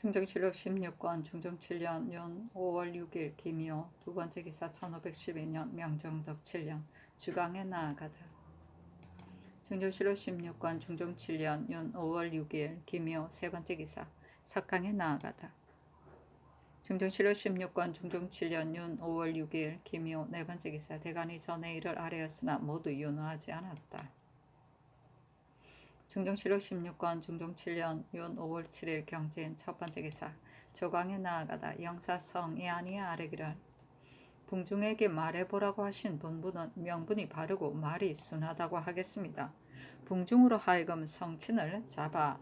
충정실록 16권 중종 7년 윤 5월 6일 김이호 두번째 기사 1512년 명정덕 7년 주강에 나아가다. 충정실록 16권 중종 7년 윤 5월 6일 김이호 세번째 기사 석강에 나아가다. 충정실록 16권 중종 7년 윤 5월 6일 김이호 네번째 기사 대간이 전의 일을 아뢰었으나 모두 윤허하지 않았다. 충정실록 16권 중종 7년 윤 5월 7일 경진 첫번째 기사 조강에 나아가다 영사성이 아니야 아뢰기를 궁중에게 말해보라고 하신 본분은 명분이 바르고 말이 순하다고 하겠습니다. 궁중으로 하여금 성친을 잡아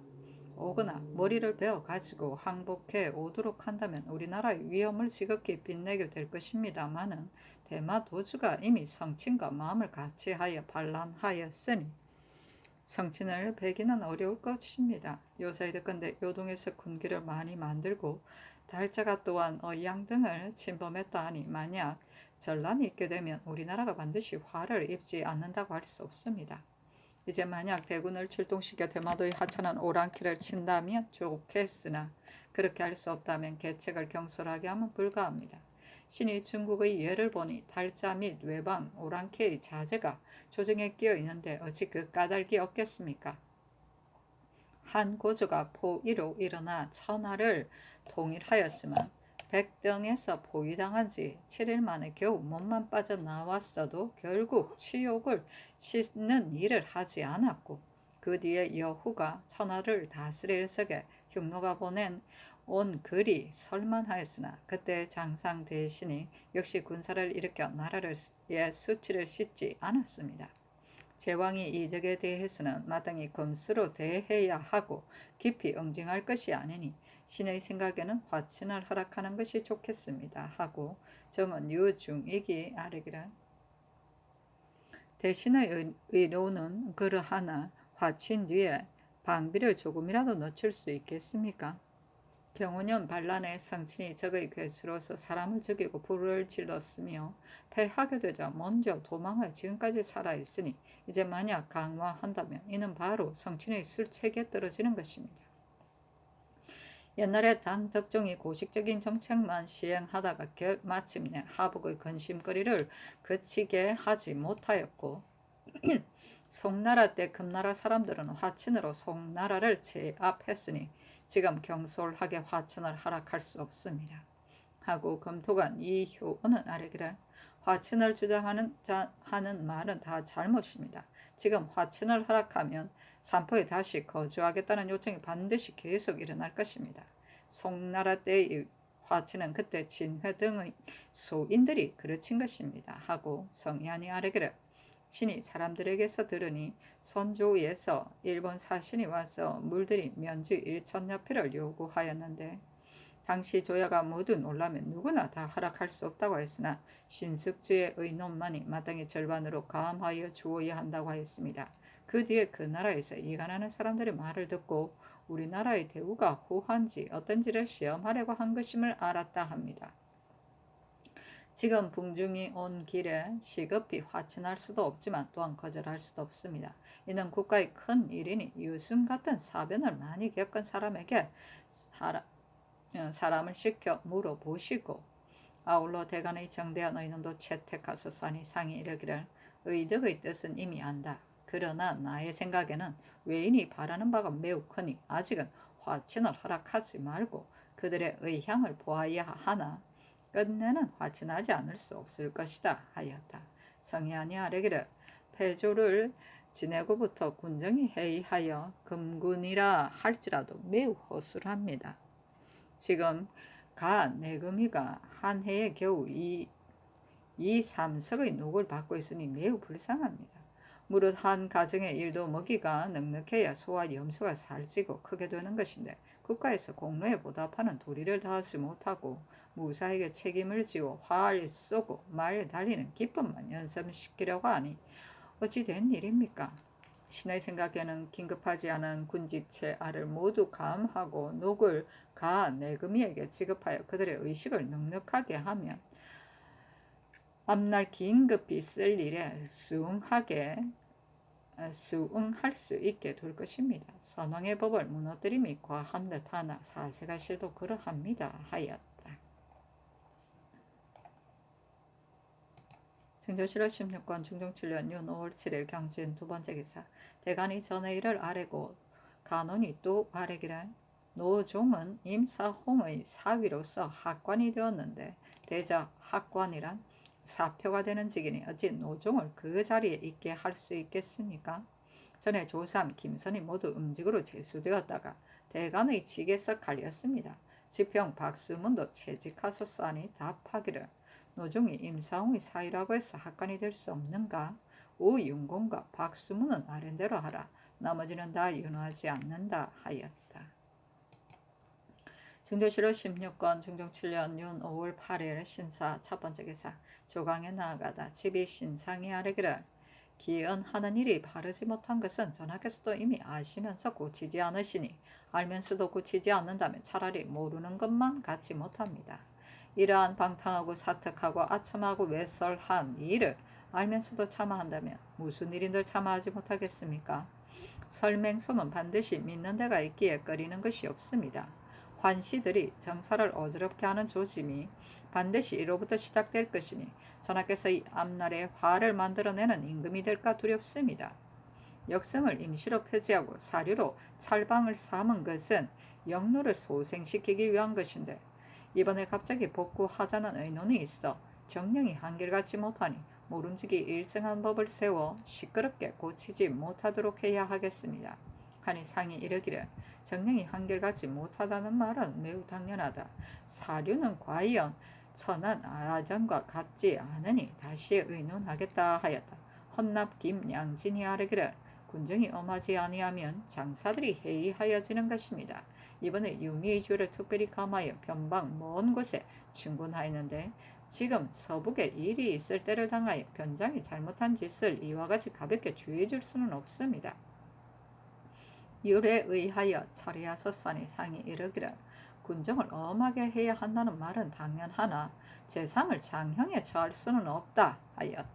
오거나 머리를 베어 가지고 항복해 오도록 한다면 우리나라의 위험을 지극히 빛내게 될 것입니다마는 대마 도주가 이미 성친과 마음을 같이하여 반란하였으니 성친을 베기는 어려울 것입니다. 요사이득건대 요동에서 군기를 많이 만들고 달자가 또한 의양 등을 침범했다 하니 만약 전란이 있게 되면 우리나라가 반드시 화를 입지 않는다고 할 수 없습니다. 이제 만약 대군을 출동시켜 대마도의 하천한 오랑캐를 친다면 좋겠으나 그렇게 할 수 없다면 계책을 경솔하게 하면 불가합니다. 신이 중국의 예를 보니 달자 및 외방, 오랑캐의 자제가 조정에 끼어 있는데 어찌 그 까닭이 없겠습니까? 한 고조가 포위로 일어나 천하를 통일하였지만 백등에서 포위당한 지 7일 만에 겨우 몸만 빠져나왔어도 결국 치욕을 씻는 일을 하지 않았고 그 뒤에 여후가 천하를 다스릴 적에 흉노가 보낸 온 글이 설만하였으나 그때 장상 대신이 역시 군사를 일으켜 나라의 수치를 씻지 않았습니다. 제왕이 이적에 대해서는 마땅히 검수로 대해야 하고 깊이 응징할 것이 아니니 신의 생각에는 화친을 허락하는 것이 좋겠습니다 하고 정은 유중익이 아뢰기를 대신의 의로는 그러하나 화친 뒤에 방비를 조금이라도 늦출 수 있겠습니까? 경호년 반란의 성친이 적의 괴수로서 사람을 죽이고 불을 질렀으며 패하게 되자 먼저 도망하여 지금까지 살아있으니 이제 만약 강화한다면 이는 바로 성친의 술책에 떨어지는 것입니다. 옛날에 단 덕종이 고식적인 정책만 시행하다가 마침내 하복의 근심거리를 그치게 하지 못하였고 송나라 때 금나라 사람들은 화친으로 송나라를 제압했으니 지금 경솔하게 화친을 허락할 수 없습니다. 하고 검토관 이효은은 아뢰기를 화친을 주장하는 하는 말은 다 잘못입니다. 지금 화친을 허락하면 삼포에 다시 거주하겠다는 요청이 반드시 계속 일어날 것입니다. 송나라 때의 화친은 그때 진회 등의 소인들이 그르친 것입니다. 하고 성희안이 아뢰기를 신이 사람들에게서 들으니 선조에서 일본 사신이 와서 물들이 면주 1,000여필을 요구하였는데 당시 조야가 모두 놀라면 누구나 다 허락할 수 없다고 했으나 신숙주의 의논만이 마땅히 절반으로 감하여 주어야 한다고 하였습니다. 그 뒤에 그 나라에서 이간하는 사람들의 말을 듣고 우리나라의 대우가 후한지 어떤지를 시험하려고 한 것임을 알았다 합니다. 지금 북중이 온 길에 시급히 화친할 수도 없지만 또한 거절할 수도 없습니다. 이는 국가의 큰 일이니 유순 같은 사변을 많이 겪은 사람에게 사람을 시켜 물어보시고 아울러 대간의 정대한 의논도 채택하소서하니 상이 이르기를 의득의 뜻은 이미 안다. 그러나 나의 생각에는 외인이 바라는 바가 매우 크니 아직은 화친을 허락하지 말고 그들의 의향을 보아야 하나 끝내는 화친하지 않을 수 없을 것이다 하였다. 성희안이 아뢰기를 패조를 지내고부터 군정이 해이하여 금군이라 할지라도 매우 허술합니다. 지금 가 내금이가 한 해에 겨우 이 3석의 녹을 받고 있으니 매우 불쌍합니다. 무릇 한 가정의 일도 먹이가 넉넉해야 소와 염소가 살찌고 크게 되는 것인데 국가에서 공로에 보답하는 도리를 다하지 못하고 무사에게 책임을 지워 활 쏘고 말 달리는 기쁨만 연습시키려고 하니 어찌 된 일입니까? 신의 생각에는 긴급하지 않은 군직체 알을 모두 감하고 녹을 가 내금이에게 지급하여 그들의 의식을 넉넉하게 하면 앞날 긴급히 쓸 일에 수응하게 수응할 수 있게 될 것입니다. 선왕의 법을 무너뜨림이 과한 듯하나 사세가실도 그러합니다 하였다. 증조실록 16권 중종 7년 윤 5월 7일 경진 두 번째 기사. 대간이 전의 일을 아래고 간원이 또 아래기를. 노종은 임사홍의 사위로서 학관이 되었는데 대자 학관이란 사표가 되는 직이니 어찌 노종을 그 자리에 있게 할 수 있겠습니까? 전에 조삼, 김선이 모두 음직으로 제수되었다가 대간의 직에서 갈렸습니다. 지평 박수문도 채직하소서하니 답하기를 노종이 임사홍의 사위라고 해서 학관이 될 수 없는가? 오윤공과 박수문은 아랜대로 하라. 나머지는 다 윤호하지 않는다 하였다. 증조실록 16권 중종 7년 윤 5월 8일 신사 첫 번째 기사. 조강에 나아가다 집이 신상이 아뢰기를 기언하는 일이 바르지 못한 것은 전하께서도 이미 아시면서 고치지 않으시니 알면서도 고치지 않는다면 차라리 모르는 것만 갖지 못합니다. 이러한 방탕하고 사특하고 아첨하고 외설한 일을 알면서도 참아한다면 무슨 일인들 참아하지 못하겠습니까? 설맹소는 반드시 믿는 데가 있기에 꺼리는 것이 없습니다. 환시들이 정사를 어지럽게 하는 조짐이 반드시 이로부터 시작될 것이니 전하께서 이 앞날에 화를 만들어내는 임금이 될까 두렵습니다. 역성을 임시로 폐지하고 사류로 찰방을 삼은 것은 영로를 소생시키기 위한 것인데 이번에 갑자기 복구하자는 의논이 있어 정령이 한결같지 못하니 모름지기 일정한 법을 세워 시끄럽게 고치지 못하도록 해야 하겠습니다. 하니 상이 이르기를 정령이 한결같지 못하다는 말은 매우 당연하다. 사류는 과연 천한 아전과 같지 않으니 다시 의논하겠다 하였다. 헌납 김양진이 아뢰기를 군정이 엄하지 아니하면 장사들이 해이하여지는 것입니다. 이번에 유미의 주를 특별히 감하여 변방 먼 곳에 진군하였는데 지금 서북에 일이 있을 때를 당하여 변장이 잘못한 짓을 이와 같이 가볍게 주의해 줄 수는 없습니다. 율에 의하여 처리하소서니 상이 이르기를 군정을 엄하게 해야 한다는 말은 당연하나 재상을 장형에 처할 수는 없다 하였다.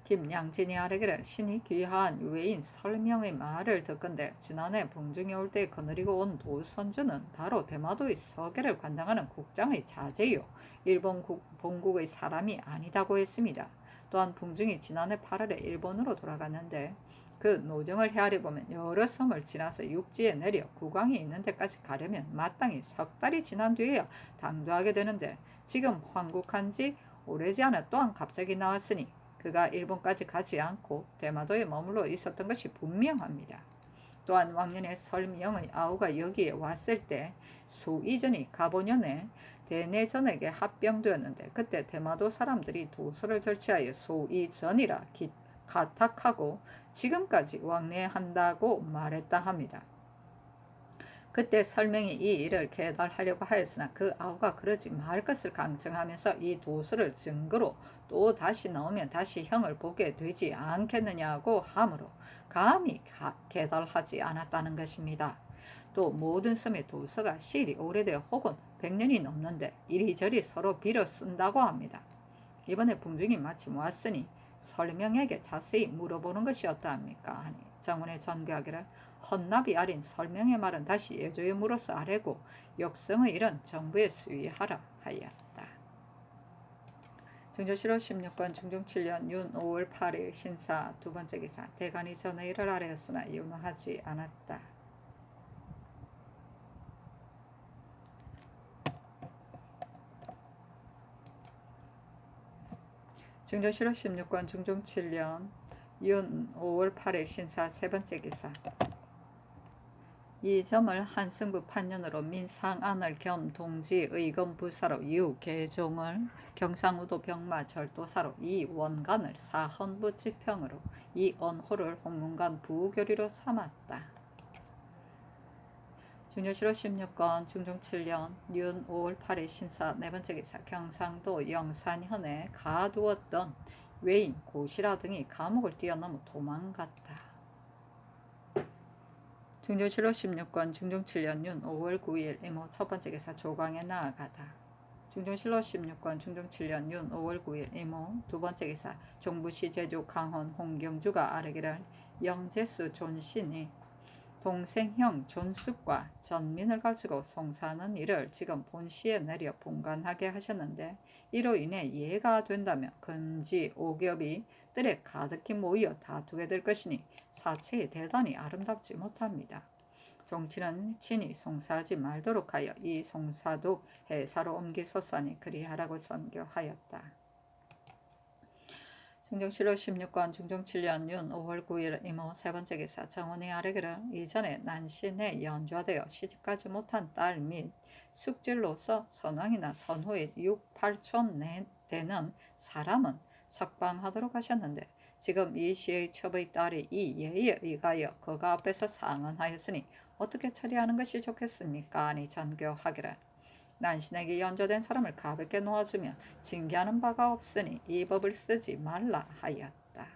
김양진이 아뢰기를 신이 귀한 외인 설명의 말을 듣건대 지난해 봉중에 올 때 거느리고 온 노선주는 바로 대마도의 서계를 관장하는 국장의 자제요 일본 본국의 사람이 아니다고 했습니다. 또한 봉중이 지난해 8월에 일본으로 돌아갔는데 그 노정을 헤아려 보면 여러 섬을 지나서 육지에 내려 국왕이 있는 데까지 가려면 마땅히 석 달이 지난 뒤에야 당도하게 되는데 지금 환국한 지 오래지 않아 또한 갑자기 나왔으니 그가 일본까지 가지 않고 대마도에 머물러 있었던 것이 분명합니다. 또한 왕년에 설명의 아우가 여기에 왔을 때 소이전이 가보년에 대내전에게 합병되었는데 그때 대마도 사람들이 도서를 절취하여 소이전이라 가탁하고 지금까지 왕래한다고 말했다 합니다. 그때 설명이 이 일을 계달하려고 하였으나 그 아우가 그러지 말 것을 강청하면서 이 도서를 증거로 또 다시 넣으면 다시 형을 보게 되지 않겠느냐고 하므로 감히 계달하지 않았다는 것입니다. 또 모든 섬의 도서가 시일이 오래되어 혹은 100년이 넘는데 이리저리 서로 빌어 쓴다고 합니다. 이번에 봉중이 마침 왔으니 설명에게 자세히 물어보는 것이 어떠합니까? 하니 정원의 전교하기를 헌납이 아린 설명의 말은 다시 예조에 물어서 아뢰고 역성의 일은 정부에 수의하라 하였다. 증조실록 16권 중종 7년 윤 5월 8일 신사 두 번째 기사. 대간이 전의 일을 아뢰었으나 윤호하지 않았다. 증조실록 16권 중종 7년 윤 5월 8일 신사 세 번째 기사. 이 점을 한승부 판년으로 민상안을 겸 동지 의검 부사로 유계종을 경상우도 병마 절도사로 이원간을 사헌부 지평으로 이언호를 홍문관 부교리로 삼았다. 중조실록 16권 중종 7년 윤 5월 8일 신사 네 번째 기사. 경상도 영산현에 가두었던 외인 고시라 등이 감옥을 뛰어넘어 도망갔다. 중조실록 16권 중종 7년 윤 5월 9일 이모 첫 번째 기사. 조광에 나아가다. 중종실로 16권 중종 7년 윤 5월 9일 이모 두 번째 기사 종부시 제주 강원 홍경주가 아뢰기를 영재수 존신이 동생형 존숙과 전민을 가지고 송사하는 일을 지금 본시에 내려 분간하게 하셨는데 이로 인해 이해가 된다면 근지 오겹이 뜰에 가득히 모여 다투게 될 것이니 사체에 대단히 아름답지 못합니다. 종친은 친히 송사하지 말도록 하여 이 송사도 해사로 옮기소서니 그리하라고 전교하였다. 중종실로 16권 중종 7년 윤 5월 9일 이모 세 번째 기사 정원이 아뢰기를 이전에 난신에 연좌되어 시집가지 못한 딸 및 숙질로서 선왕이나 선후의 6, 8촌 되는 사람은 석방하도록 하셨는데 지금 이 시의 첩의 딸이 이 예에 의하여 그가 앞에서 상언하였으니 어떻게 처리하는 것이 좋겠습니까? 아니 전교하기를 난신에게 연좌된 사람을 가볍게 놓아주면 징계하는 바가 없으니 이 법을 쓰지 말라 하였다.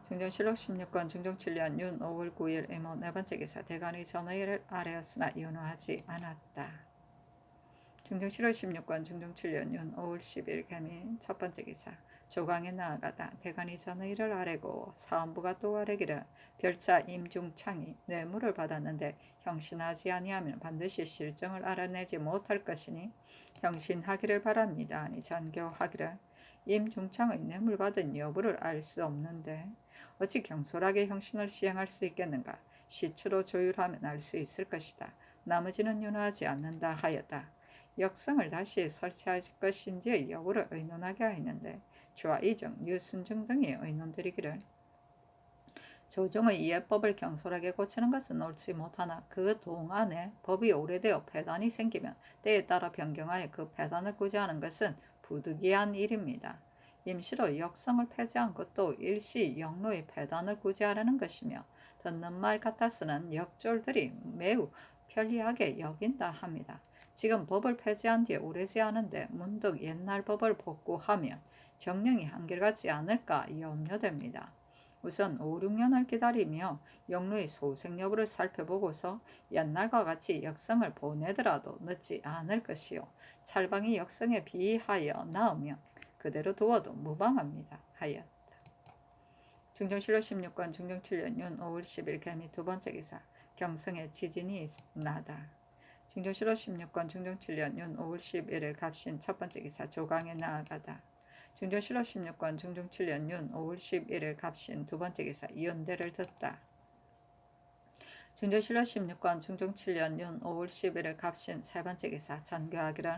중종실록 16권 중종 7년 윤 5월 9일 이모 네 번째 기사 대간이 전의를 아뢰었으나 윤호하지 않았다. 중종실록 16권 중종 7년 윤 5월 10일 개미 첫 번째 기사 조강에 나아가다 대간이 전의를 아뢰고 사원부가 또 아뢰기를 별자 임중창이 뇌물을 받았는데 형신하지 아니하면 반드시 실정을 알아내지 못할 것이니 형신하기를 바랍니다. 아니 전교하기를 임중창의 뇌물 받은 여부를 알 수 없는데 어찌 경솔하게 형신을 시행할 수 있겠는가? 시추로 조율하면 알 수 있을 것이다. 나머지는 윤호하지 않는다 하였다. 역성을 다시 설치할 것인지의 여부를 의논하게 하였는데 주와 이정, 유순중 등의 의논들이기를 조정의 이해법을 경솔하게 고치는 것은 옳지 못하나 그 동안에 법이 오래되어 폐단이 생기면 때에 따라 변경하여 그 폐단을 구제하는 것은 부득이한 일입니다. 임시로 역성을 폐지한 것도 일시 역로의 폐단을 구제하려는 것이며 듣는 말 같아서는 역졸들이 매우 편리하게 여긴다 합니다. 지금 법을 폐지한 뒤에 오래지 않은데 문득 옛날 법을 복구하면 정령이 한결같지 않을까 염려됩니다. 우선 5, 6년을 기다리며 역로의 소생 여부를 살펴보고서 옛날과 같이 역성을 보내더라도 늦지 않을 것이요. 찰방이 역성에 비하여 나오면 그대로 두어도 무방합니다. 하였다. 중종실로 16권 중종 7년 윤 5월 10일 개미 두 번째 기사 경성에 지진이 나다. 중종실로 16권 중종 7년 윤 5월 11일 갑신 첫 번째 기사 조강에 나아가다. 중종실로 16권 중종 7년 윤 5월 11일 갑신 두 번째 기사 이연대를 듣다. 중종실로 16권 중종 7년 윤 5월 11일 갑신 세 번째 기사 전교하기를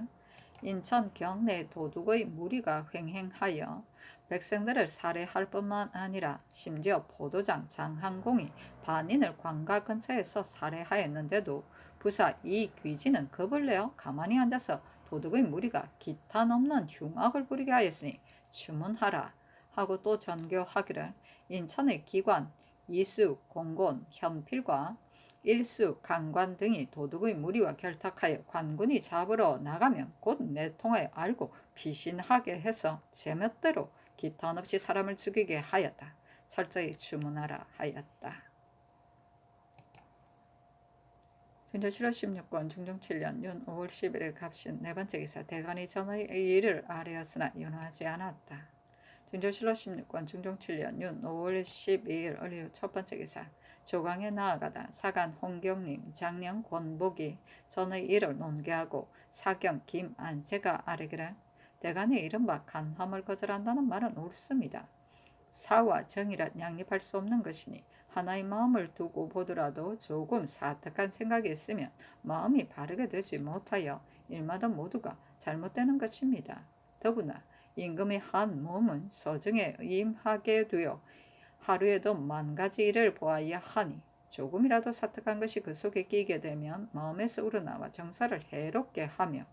인천 경내 도둑의 무리가 횡행하여 백성들을 살해할 뿐만 아니라 심지어 포도장 장항공이 반인을 관가 근처에서 살해하였는데도 부사 이 귀진은 겁을 내어 가만히 앉아서 도둑의 무리가 기탄 없는 흉악을 부리게 하였으니 추문하라 하고 또 전교하기를 인천의 기관 이수, 공곤, 현필과 일수, 강관 등이 도둑의 무리와 결탁하여 관군이 잡으러 나가면 곧 내통하여 알고 피신하게 해서 제멋대로 기탄 없이 사람을 죽이게 하였다. 철저히 추문하라 하였다. 중종실로 16권 중종 7년 윤 5월 11일 갑신 네 번째 기사 대간이 전의 일을 아뢰었으나 윤호하지 않았다. 중종실로 16권 중종 7년 윤 5월 12일 을유 첫 번째 기사 조강에 나아가다 사간 홍경림 장령 권복이 전의 일을 논계하고 사경 김안세가 아뢰기를 대간이 이른바 간함을 거절한다는 말은 옳습니다. 사와 정이란 양립할 수 없는 것이니 하나의 마음을 두고 보더라도 조금 사특한 생각이 있으면 마음이 바르게 되지 못하여 일마다 모두가 잘못되는 것입니다. 더구나 임금의 한 몸은 서정에 임하게 되어 하루에도 만 가지 일을 보아야 하니 조금이라도 사특한 것이 그 속에 끼게 되면 마음에서 우러나와 정사를 해롭게 하며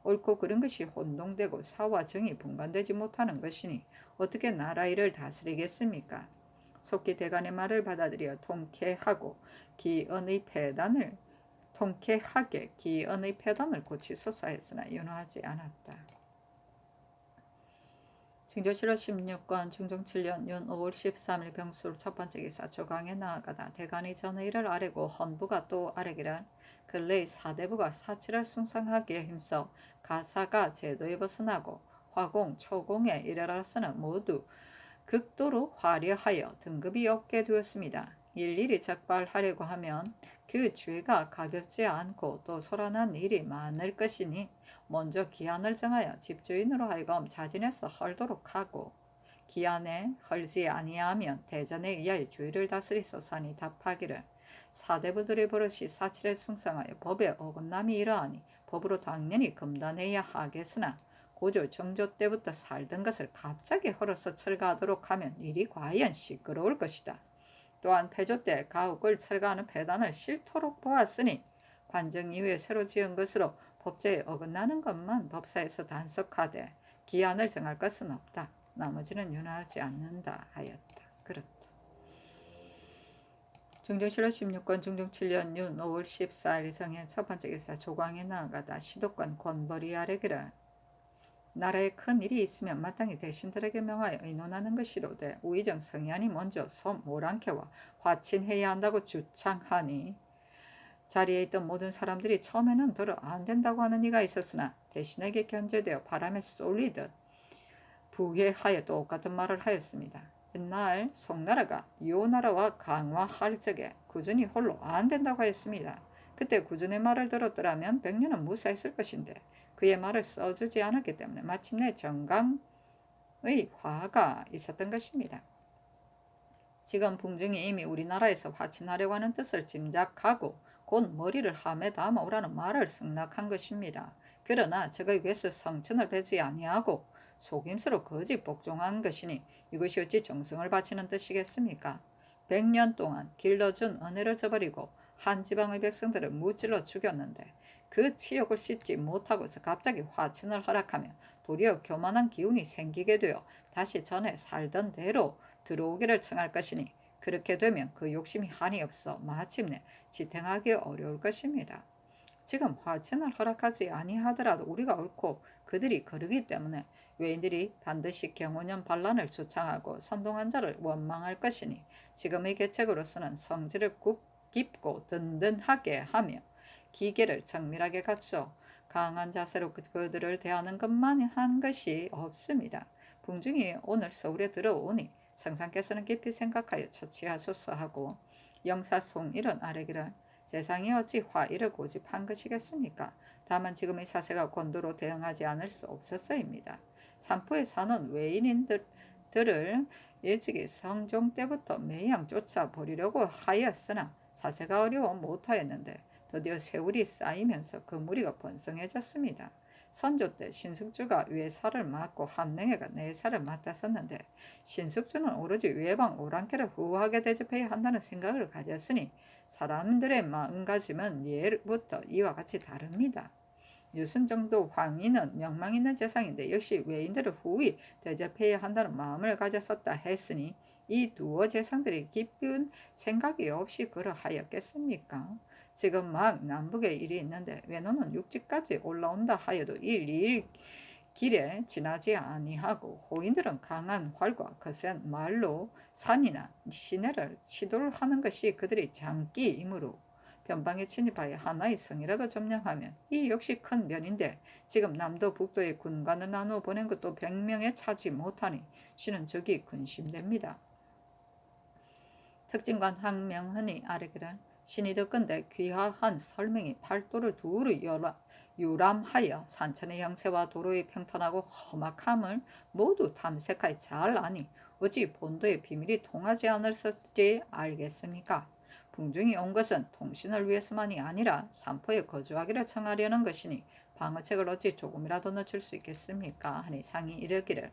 옳고 그른 것이 혼동되고 사와 정이 분간되지 못하는 것이니 어떻게 나라 일을 다스리겠습니까? 속히 대간의 말을 받아들여 통쾌하게 기언의 폐단을 고치소서 했으나 윤호하지 않았다. 증조실로 16권 중종 7년 윤 5월 13일 병술 첫 번째 기사 조강에 나아가다 대간이 전의를 아래고 헌부가 또 아래기를 근래의 사대부가 사치를 숭상하기에 힘써 가사가 제도에 벗어나고 화공, 초공에 이르러서는 모두 극도로 화려하여 등급이 없게 되었습니다. 일일이 적발하려고 하면 그 죄가 가볍지 않고 또 소란한 일이 많을 것이니 먼저 기한을 정하여 집주인으로 하여금 자진해서 헐도록 하고 기한에 헐지 아니하면 대전에 의하여 주의를 다스리소사니 답하기를 사대부들의 버릇이 사칠에 숭상하여 법에 어긋남이 이러하니 법으로 당연히 금단해야 하겠으나 고조 정조 때부터 살던 것을 갑자기 헐어서 철거하도록 하면 일이 과연 시끄러울 것이다. 또한 폐조 때 가옥을 철거하는 폐단을 싫도록 보았으니 관정 이후에 새로 지은 것으로 법제에 어긋나는 것만 법사에서 단속하되 기한을 정할 것은 없다. 나머지는 윤하지 않는다 하였다. 그렇다. 중종실로 16권 중종 7년 윤 5월 14일 정해 첫 번째 기사 조광에 나아가다 시도권 권벌이 아래기를 나라에 큰 일이 있으면 마땅히 대신들에게 명하여 의논하는 것이로되 우의정 성희안이 먼저 모랑캐와 화친해야 한다고 주창하니 자리에 있던 모든 사람들이 처음에는 더러 안 된다고 하는 이가 있었으나 대신에게 견제되어 바람에 쏠리듯 부회하여 똑같은 말을 하였습니다. 옛날 송나라가 요나라와 강화할 적에 구준이 홀로 안 된다고 하였습니다. 그때 구준의 말을 들었더라면 100년은 무사했을 것인데 그의 말을 써주지 않았기 때문에 마침내 정강의 화가 있었던 것입니다. 지금 궁중이 이미 우리나라에서 화친하려고 하는 뜻을 짐작하고 곧 머리를 함에 담아오라는 말을 승낙한 것입니다. 그러나 저의 외수 성천을 배지 아니하고 속임수로 거짓 복종한 것이니 이것이 어찌 정성을 바치는 뜻이겠습니까? 100년 동안 길러준 은혜를 저버리고 한 지방의 백성들을 무찔러 죽였는데 그 치욕을 씻지 못하고서 갑자기 화친을 허락하며 도리어 교만한 기운이 생기게 되어 다시 전에 살던 대로 들어오기를 청할 것이니 그렇게 되면 그 욕심이 한이 없어 마침내 지탱하기 어려울 것입니다. 지금 화친을 허락하지 아니하더라도 우리가 옳고 그들이 거르기 때문에 외인들이 반드시 경호년 반란을 주창하고 선동한 자를 원망할 것이니 지금의 계책으로서는 성질을 깊고 든든하게 하며 기계를 정밀하게 갖춰 강한 자세로 그들을 대하는 것만 한 것이 없습니다. 궁중이 오늘 서울에 들어오니 성상께서는 깊이 생각하여 처치하소서 하고 영사 송일은 아래기를 세상이 어찌 화의를 고집한 것이겠습니까? 다만 지금의 사세가 권도로 대응하지 않을 수 없었어입니다. 산포에 사는 외인들을 일찍이 성종 때부터 매양 쫓아버리려고 하였으나 사세가 어려워 못하였는데 드디어 세월이 쌓이면서 그 무리가 번성해졌습니다. 선조 때 신숙주가 외사를 맡고 한능회가 내사를 맡았었는데 신숙주는 오로지 외방 오랑캐를 후하게 대접해야 한다는 생각을 가졌으니 사람들의 마음가짐은 예부터 이와 같이 다릅니다. 유순정도 황희는 명망 있는 재상인데 역시 외인들을 후히 대접해야 한다는 마음을 가졌었다 했으니 이 두어 재상들이 깊은 생각이 없이 그러하였겠습니까? 지금 막 남북에 일이 있는데 외노는 육지까지 올라온다 하여도 일일 길에 지나지 아니하고 호인들은 강한 활과 거센 말로 산이나 시내를 치돌하는 것이 그들의 장기이므로 변방에 침입하여 하나의 성이라도 점령하면 이 역시 큰 면인데 지금 남도 북도의 군관을 나누어 보낸 것도 100명에 차지 못하니 신은 적이 근심됩니다. 특진관 항명헌이 아래기를 신이 듣건대 귀화한 설명이 팔도를 두루 유람하여 산천의 형세와 도로의 평탄하고 험악함을 모두 탐색하여 잘 아니 어찌 본도의 비밀이 통하지 않았을지 알겠습니까? 궁중이 온 것은 통신을 위해서만이 아니라 산포에 거주하기를 청하려는 것이니 방어책을 어찌 조금이라도 늦출 수 있겠습니까? 하니 상이 이르기를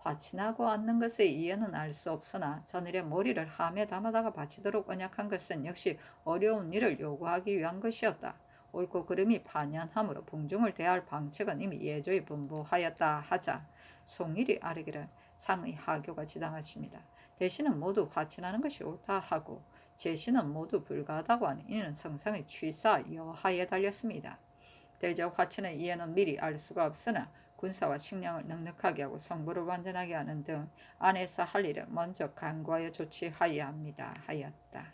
화친하고 앉는 것의 이해는 알 수 없으나 전일에 머리를 함에 담아다가 바치도록 언약한 것은 역시 어려운 일을 요구하기 위한 것이었다. 옳고 그름이 반연함으로 궁중을 대할 방책은 이미 예조에 분부하였다 하자 송일이 아뢰기를 상의 하교가 지당하십니다. 대신은 모두 화친하는 것이 옳다 하고 제시는 모두 불가하다고 하니 이는 성상의 취사 여하에 달렸습니다. 대적 화친의 이해는 미리 알 수가 없으나 군사와 식량을 넉넉하게 하고 성부를 완전하게 하는 등 안에서 할 일을 먼저 간구하여 조치하여야 합니다. 하였다.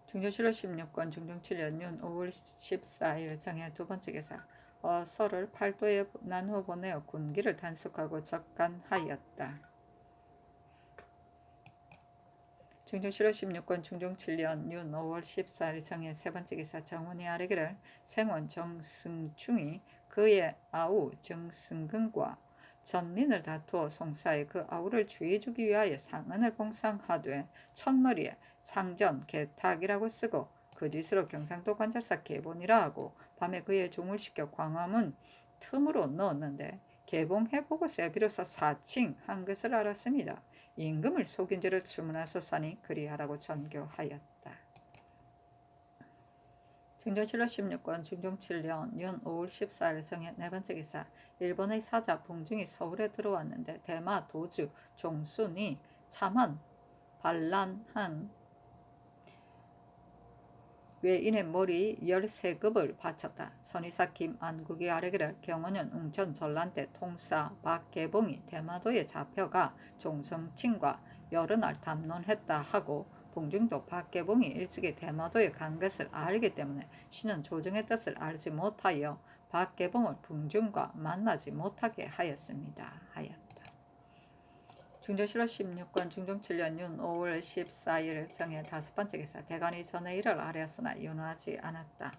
중조실로 16권 중종 7년 윤 5월 14일 정해 두 번째 기사 서를 8도에 나누어 보내어 군기를 단속하고 적간하였다. 중종실로 16권 중종 7년 윤 5월 14일 정해 세 번째 기사 정원이 아뢰기를 생원 정승충이 그의 아우 정승근과 전민을 다투어 송사에 그 아우를 주의주기 위하여 상언을 봉상하되 첫머리에 상전 개탁이라고 쓰고 그 뒤스로 경상도 관찰사 개본이라 하고 밤에 그의 종을 시켜 광화문 틈으로 넣었는데 개봉해보고서 비로소 사칭한 것을 알았습니다. 임금을 속인 죄를 주문하소서니 그리하라고 전교하였다. 중종실로 16권 중종 7년 윤 5월 14일 정해 네 번째 기사 일본의 사자 봉중이 서울에 들어왔는데 대마 도주 종순이 참한 반란한 외인의 머리 13급을 바쳤다. 선의사 김안국이 아뢰기를 경호년 웅천 전란 때 통사 박계봉이 대마도에 잡혀가 종성친과 여러 날 담론했다 하고 봉중도 박계봉이 일찍이 대마도에 간 것을 알기 때문에 신은 조정의 뜻을 알지 못하여 박계봉을 봉중과 만나지 못하게 하였습니다. 하였다. 중종실로 16권 중종 7년 윤 5월 14일 정해 다섯 번째 기사 대간이 전의 일을 아뢰었으나 윤호하지 않았다.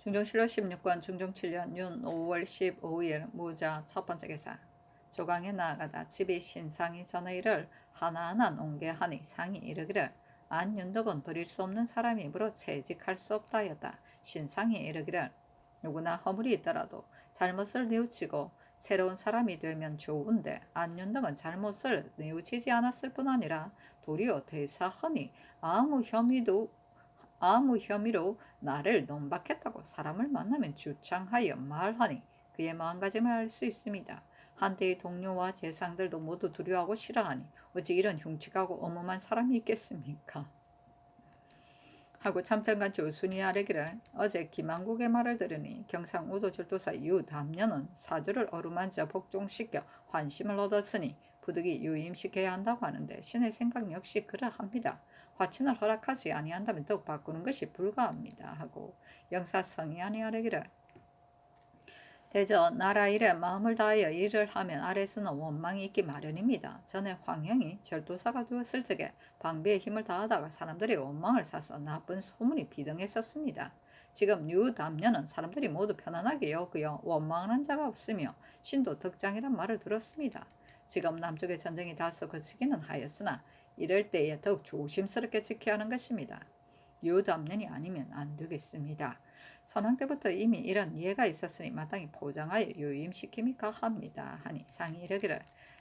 중종실로 16권 중종 7년 윤 5월 15일 무자 첫 번째 기사 조강에 나아가다 집이 신상이 전의 일을 하나하나 농계하니 상이 이르기를 안윤덕은 버릴 수 없는 사람이 입으로 채직할 수 없다 하였다. 신상이 이르기를 누구나 허물이 있더라도 잘못을 뉘우치고 새로운 사람이 되면 좋은데 안윤덕은 잘못을 뉘우치지 않았을 뿐 아니라 도리어 대사하니 아무 혐의로 나를 농박했다고 사람을 만나면 주창하여 말하니 그의 마음가짐을 알 수 있습니다. 한때의 동료와 재상들도 모두 두려워하고 싫어하니 어찌 이런 흉측하고 어마어마한 사람이 있겠습니까? 하고 참장관 조순이 아뢰기를 어제 김한국의 말을 들으니 경상우도절도사 유담년은 사주를 어루만져 복종시켜 환심을 얻었으니 부득이 유임시켜야 한다고 하는데 신의 생각 역시 그러합니다. 화친을 허락하지 아니한다면 더욱 바꾸는 것이 불가합니다. 하고 영사성의안이 아뢰기를 대저 나라 일에 마음을 다하여 일을 하면 아래서는 원망이 있기 마련입니다. 전에 황영이 절도사가 되었을 적에 방비에 힘을 다하다가 사람들이 원망을 사서 나쁜 소문이 비등했었습니다. 지금 유담년은 사람들이 모두 편안하게 여기어 원망하는 자가 없으며 신도 덕장이란 말을 들었습니다. 지금 남쪽의 전쟁이 다소 그치기는 하였으나 이럴 때에 더욱 조심스럽게 지켜야 하는 것입니다. 유담년이 아니면 안 되겠습니다. 선왕 때부터 이미 이런 이해가 있었으니 마땅히 포장하여 유임시킴이 가합니다. 하니 상이 이르기를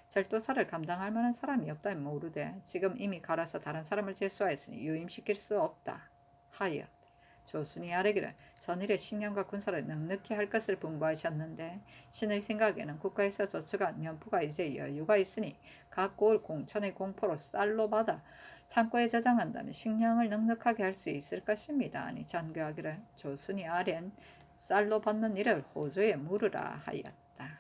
절도사를 감당할 만한 사람이 없다면 모르되 지금 이미 갈아서 다른 사람을 제수하였으니 유임시킬 수 없다. 하여 조순이 아뢰기를 전일에 식량과 군사를 넉넉히 할 것을 분부하셨는데 신의 생각에는 국가에서 저축한 연포가 이제 여유가 있으니 각 고을 공천의 공포로 쌀로 받아 창고에 저장한다면 식량을 넉넉하게 할 수 있을 것입니다. 아니 전교하기를 조순이 아랜 쌀로 받는 일을 호조에 물으라 하였다.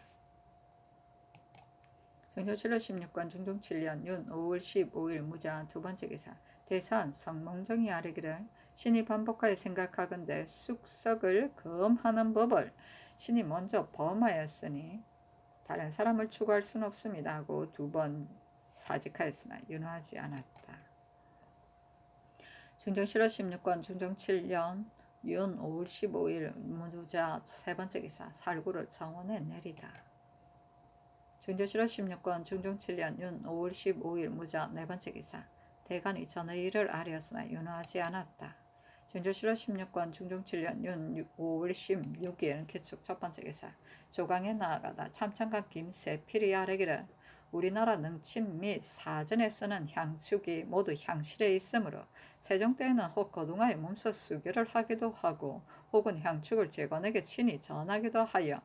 중종실로 16권 중종 7년 윤 5월 15일 무자 두 번째 기사 대사한 성몽정이 아뢰기를 신이 반복하여 생각하건대 숙석을 검하는 법을 신이 먼저 범하였으니 다른 사람을 추구할 수는 없습니다. 하고 두 번 사직하였으나 윤호하지 않았다. 중종실로 16권 중종 7년 윤 5월 15일 무자 세 번째 기사 살구를 정원에 내리다. 중종실로 16권 중종 7년 윤 5월 15일 무자 네 번째 기사 대간이 전의 일을 아뢰었으나 윤호하지 않았다. 중종실로 16권 중종 7년 윤 5월 16일 기축 첫 번째 기사 조강에 나아가다 참창관 김세필이 아뢰기를 우리나라 능침 및 사전에 쓰는 향축이 모두 향실에 있으므로 세종 때에는 혹 거둥하여 몸소 수교를 하기도 하고 혹은 향축을 제관에게 친히 전하기도 하여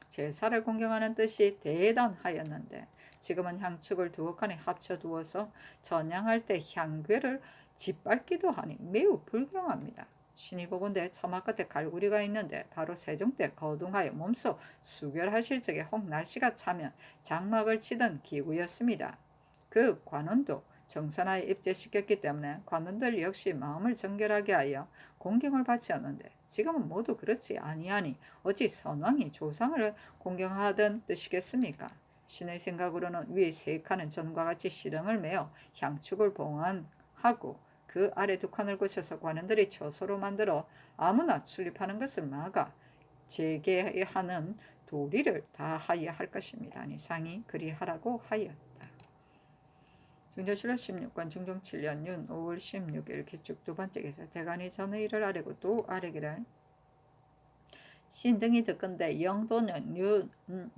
제사를 공경하는 뜻이 대단하였는데 지금은 향축을 두어 칸에 합쳐두어서 전향할 때 향괴를 짓밟기도 하니 매우 불경합니다. 신이 보건대 처마 끝에 갈구리가 있는데 바로 세종때 거둥하여 몸소 수결하실 적에 혹 날씨가 차면 장막을 치던 기구였습니다. 그 관원도 정선하에 입제시켰기 때문에 관원들 역시 마음을 정결하게 하여 공경을 바치었는데 지금은 모두 그렇지 아니하니 어찌 선왕이 조상을 공경하던 뜻이겠습니까? 신의 생각으로는 위 세 칸은 전과 같이 시렁을 메어 향축을 봉안하고 그 아래 두 칸을 고쳐서 관원들이 처소로 만들어 아무나 출입하는 것을 막아 재개하는 도리를 다하여 할 것입니다. 이상이 그리하라고 하였다. 중조실록 16권 중종 7년 윤 5월 16일 기축 두 번째 기사 대간이 전의 일을 아뢰고 또 아뢰기를 신등이 듣건대 영도는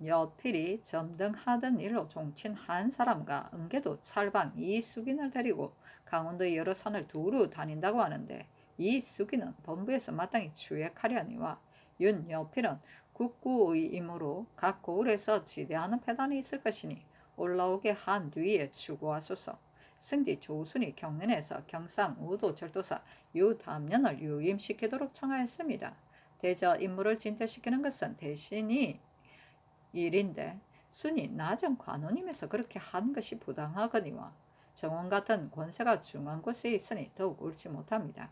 여필이 점등하던 일로 종친 한 사람과 은계도 찰방 이수긴을 데리고 강원도의 여러 산을 두루 다닌다고 하는데 이 수긴은 본부에서 마땅히 추획하려니와 윤여필은 국구의 임으로 각 고을에서 지대하는 패단이 있을 것이니 올라오게 한 뒤에 추구하소서. 승지 조순이 경연에서 경상 우도 절도사 유담년을 유임시키도록 청하였습니다. 대저 임무를 진퇴시키는 것은 대신이 일인데 순이 낮은 관원임에서 그렇게 한 것이 부당하거니와 정원 같은 권세가 중한 곳에 있으니 더욱 옳지 못합니다.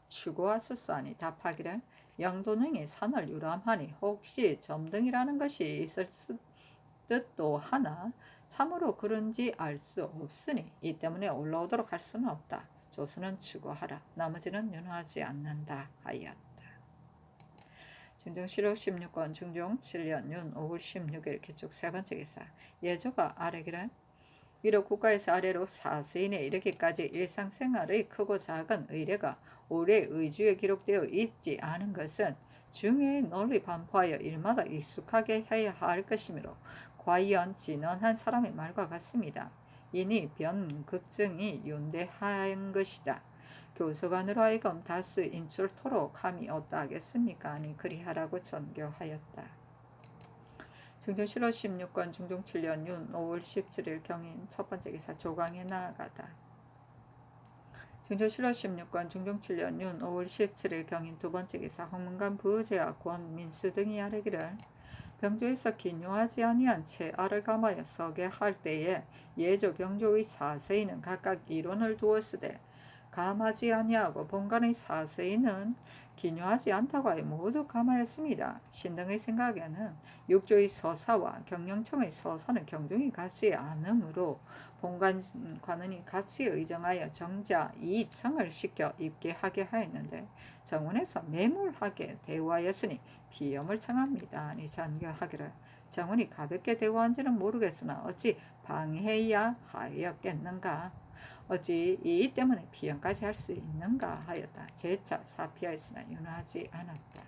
추구하소서하니 답하기를 영도능이 산을 유람하니 혹시 점등이라는 것이 있을 듯도 하나 참으로 그런지 알 수 없으니 이 때문에 올라오도록 할 수는 없다. 조수는 추구하라. 나머지는 윤호하지 않는다 하였다. 중종실록 16권 중종 7년 윤 5월 16일 기축 세 번째 기사 예조가 아뢰기를 위로 국가에서 아래로 사스인에 이르기까지 일상생활의 크고 작은 의례가 오래 의주에 기록되어 있지 않은 것은 중의 논리 반포하여 일마다 익숙하게 해야 할 것이므로 과연 진언한 사람의 말과 같습니다. 이니 변극증이 윤대한 것이다. 교서관으로 하여금 다스 인출토록 함이 어떠하겠습니까? 아니 그리하라고 전교하였다. 중종실록 16권 중종 7년 윤 5월 17일 경인 첫 번째 기사 조강에 나아가다. 중종실록 16권 중종 7년 윤 5월 17일 경인 두 번째 기사 홍문관 부의제와 권민수 등이 아뢰기를 병조에서 기묘하지 아니한 채 알을 감하여 서게 할 때에 예조 병조의 사세인은 각각 이론을 두었으되 감하지 아니하고 본관의 사세인은 기묘하지 않다고 하여 모두 감하였습니다. 신등의 생각에는 육조의 서사와 경영청의 서사는 경중이 같지 않으므로 본관 관원이 같이 의정하여 정자 2청을 시켜 입계하게 하였는데 정원에서 매몰하게 대우하였으니 비염을 청합니다. 아니 전교하기를 정원이 가볍게 대우한지는 모르겠으나 어찌 방해야 하였겠는가. 어찌 이 때문에 비염까지 할 수 있는가 하였다. 재차 사피하였으나 윤하지 않았다.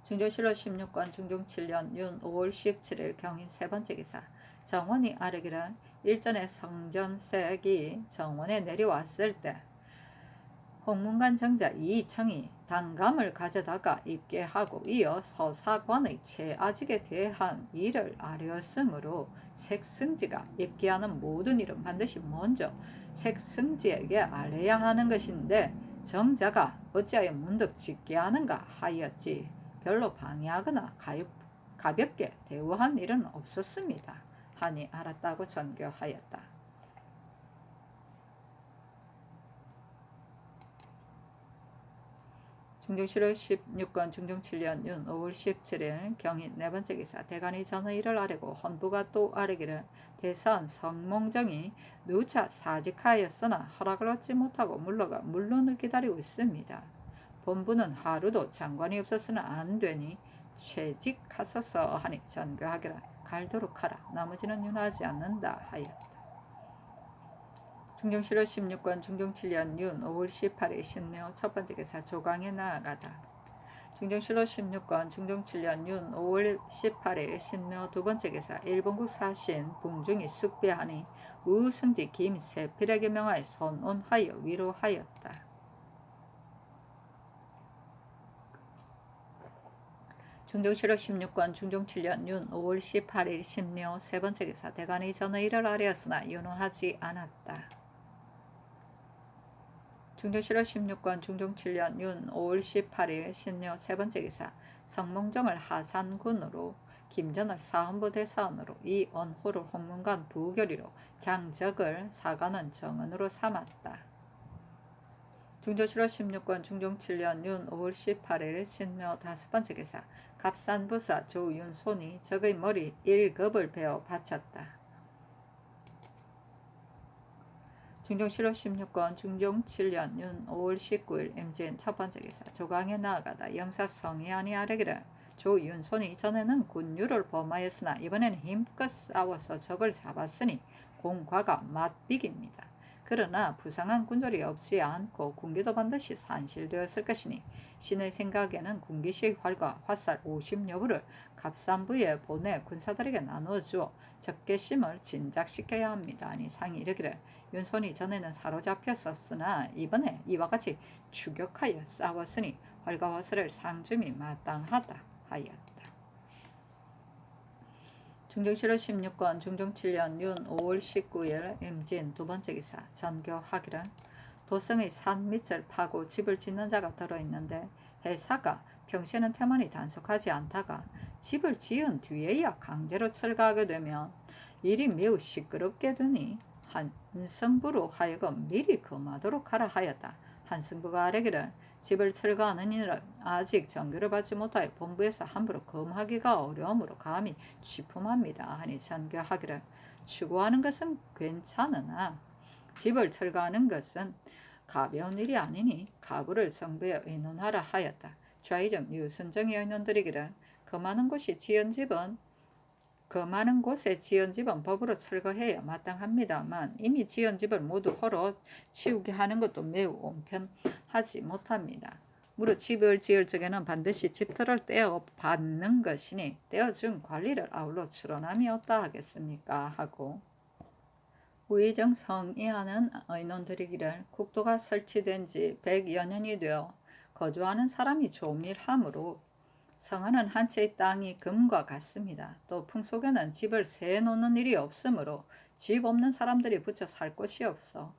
중종실록 16권 중종 7년 윤 5월 17일 경인 세 번째 기사 정원이 아뢰기를 일전에 성전색이 정원에 내려왔을 때 홍문관 정자 이청이 단감을 가져다가 입계하고 이어 서사관의 채아직에 대한 일을 아뢰었으므로 색승지가 입계하는 모든 일은 반드시 먼저 색승지에게 알려야 하는 것인데 정자가 어찌하여 문득 짓게 하는가 하였지 별로 방해하거나 가볍게 대우한 일은 없었습니다. 하니 알았다고 전교하였다. 중종실록 16권 중종 7년 윤 5월 17일 경인 네 번째 기사 대간이 전의 일을 아뢰고 헌부가 또 아뢰기를 대선 성몽정이 누차 사직하였으나 허락을 얻지 못하고 물러가 문론을 기다리고 있습니다. 본부는 하루도 장관이 없었으나 안 되니 퇴직하소서 하니 전교하기라 갈도록 하라. 나머지는 윤하지 않는다 하였다. 중종실록 16권 중종 7년 윤 5월 18일 신묘 첫 번째 기사 조강에 나아가다. 중종실록 16권 중종 7년 윤 5월 18일 신묘 두 번째 기사 일본국 사신 봉중이 숙배하니 우승지 김세필에게 명하여 선언하여 위로하였다. 중종실록 16권 중종 7년 윤 5월 18일 신묘 세 번째 기사 대간이 전의 일을 아뢰었으나 윤호하지 않았다. 중종실호 16권 중종 7년 윤 5월 18일 신묘 세 번째 기사 성몽정을 하산군으로 김전을 사헌부 대사원으로 이언호를 홍문관 부교리로 장적을 사관원 정원으로 삼았다. 중조실호 16권 중종 7년 윤 5월 18일 신묘 다섯 번째 기사 갑산부사 조윤손이 적의 머리 1급을 베어 바쳤다. 중종실호 16권 중종 7년 윤 5월 19일 임진 첫 번째 기사 조강에 나아가다 영사성이 아니하려기를 조윤손이 전에는 군유를 범하였으나 이번에는 힘껏 싸워서 적을 잡았으니 공과가 맞비깁니다. 그러나 부상한 군졸이 없지 않고 군기도 반드시 산실되었을 것이니 신의 생각에는 군기식 활과 화살 50여부를 갑산부에 보내 군사들에게 나누어 주어 적개심을 진작시켜야 합니다. 아니 상이 이르기를 윤손이 전에는 사로잡혔었으나 이번에 이와 같이 추격하여 싸웠으니 활과 화살을 상줌이 마땅하다 하였다. 중종실호 16권 중종 7년 윤 5월 19일 임진 두 번째 기사 전교하기를 도성의 산 밑을 파고 집을 짓는 자가 들어있는데 해사가 평시에는 태만이 단속하지 않다가 집을 지은 뒤에야 강제로 철거하게 되면 일이 매우 시끄럽게 되니 한승부로 하여금 미리 금하도록 하라 하였다. 한승부가 아뢰기를 집을 철거하는 이는 아직 정교를 받지 못하여 본부에서 함부로 금하기가 어려우므로 감히 취품합니다 하니 전교하기를 추구하는 것은 괜찮으나 집을 철거하는 것은 가벼운 일이 아니니 가부를 정부에 의논하라 하였다. 좌의정 유순정이 의논드리기를 그 많은 곳에 지은 집은 법으로 철거해야 마땅합니다만 이미 지은 집을 모두 헐어 치우게 하는 것도 매우 온편하지 못합니다. 무릇 집을 지을 적에는 반드시 집터를 떼어 받는 것이니 떼어준 관리를 아울러 추론함이 어떠 하겠습니까 하고 우의정 성이하는 의논드리기를 국도가 설치된 지 100여 년이 되어 거주하는 사람이 조밀하므로 성안은 한 채의 땅이 금과 같습니다. 또 풍속에는 집을 세놓는 일이 없으므로 집 없는 사람들이 붙여 살 곳이 없어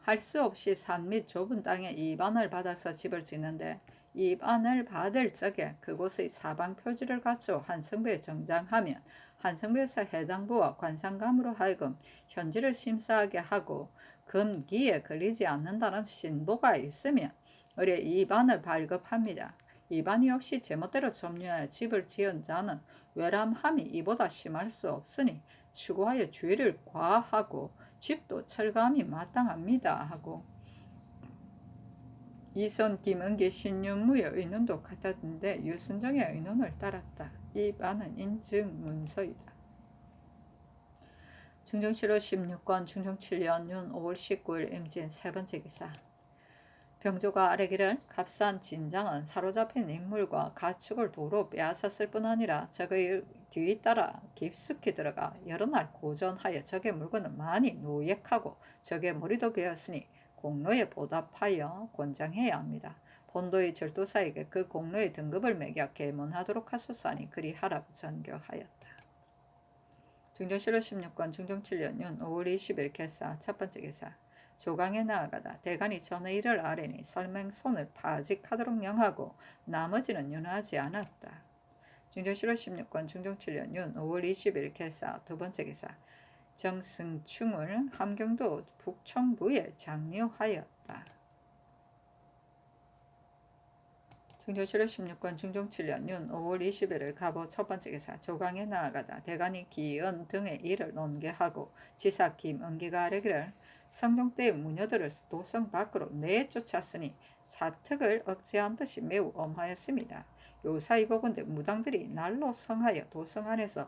할 수 없이 산 및 좁은 땅에 입안을 받아서 집을 짓는데 입안을 받을 적에 그곳의 사방 표지를 갖춰 한성부에 정장하면 한성부에서 해당부와 관상감으로 하여금 현지를 심사하게 하고 금기에 걸리지 않는다는 신보가 있으면 의뢰 입안을 발급합니다. 입안이 없이 제멋대로 점유하여 집을 지은 자는 외람함이 이보다 심할 수 없으니 추구하여 주의를 과하고 집도 철거함이 마땅합니다 하고 이선 김은기 신윤무의 의논도 같았는데 유순정의 의논을 따랐다. 이 바는 인증 문서이다. 중종실호 16권 중종 7년 윤 5월 19일 임진 세 번째 기사 병조가 아뢰기를 값싼 진장은 사로잡힌 인물과 가축을 도로 빼앗았을 뿐 아니라 적의 뒤따라 깊숙이 들어가 여러 날 고전하여 적의 물건을 많이 노획하고 적의 머리도 베었으니 공로에 보답하여 권장해야 합니다. 본도의 절도사에게 그 공로의 등급을 매겨 계문하도록 하소서하니 그리하라고 전교하였다. 중종실호 16권 중종 7년 윤 5월 20일 개사 첫 번째 기사 조강에 나아가다 대간이 전의 일을 아뢰니 설맹손을 파직하도록 명하고 나머지는 윤하지 않았다. 중종실호 16권 중종 7년 윤 5월 20일 개사 두 번째 기사 정승충을 함경도 북청부에 장려하였다. 중종실호 16권 중종 7년 윤 5월 21일 갑오 첫 번째 기사 조강에 나아가다 대간이 기은 등의 일을 논계하고 지사 김은기가 아뢰기를 성종 때의 무녀들을 도성 밖으로 내쫓았으니 사특을 억제한 듯이 매우 엄하였습니다. 요사이 보건대 무당들이 날로 성하여 도성 안에서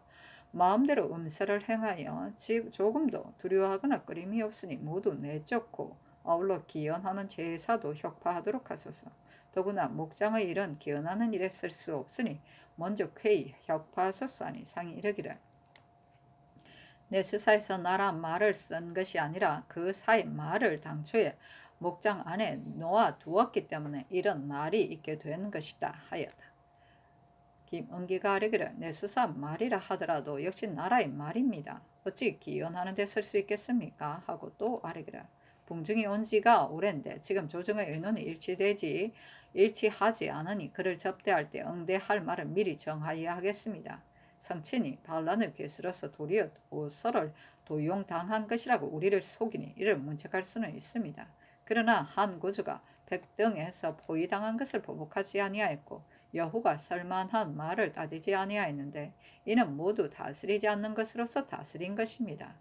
마음대로 음세를 행하여 조금도 두려워하거나 꺼림이 없으니 모두 내쫓고 아울러 기연하는 제사도 혁파하도록 하소서. 더구나 목장의 일은 기연하는 일에 쓸 수 없으니 먼저 쾌히 혁파하소서 하니 상이 이르기를 내 수사에서 나라 말을 쓴 것이 아니라 그 사의 말을 당초에 목장 안에 놓아 두었기 때문에 이런 말이 있게 된 것이다 하였다. 김은기가 아뢰기를 내 수사 말이라 하더라도 역시 나라의 말입니다. 어찌 기연하는 데 쓸 수 있겠습니까? 하고 또 아뢰기를 봉중이 온 지가 오랜데 지금 조정의 의논이 일치하지 않으니 그를 접대할 때 응대할 말을 미리 정하여야 하겠습니다. 성친이 반란을 꿰슬어서 도리어 오서를 도용당한 것이라고 우리를 속이니 이를 문책할 수는 있습니다. 그러나 한 고주가 백등에서 포위당한 것을 보복하지 아니하였고 여호가 쓸만한 말을 따지지 아니하였는데 이는 모두 다스리지 않는 것으로서 다스린 것입니다.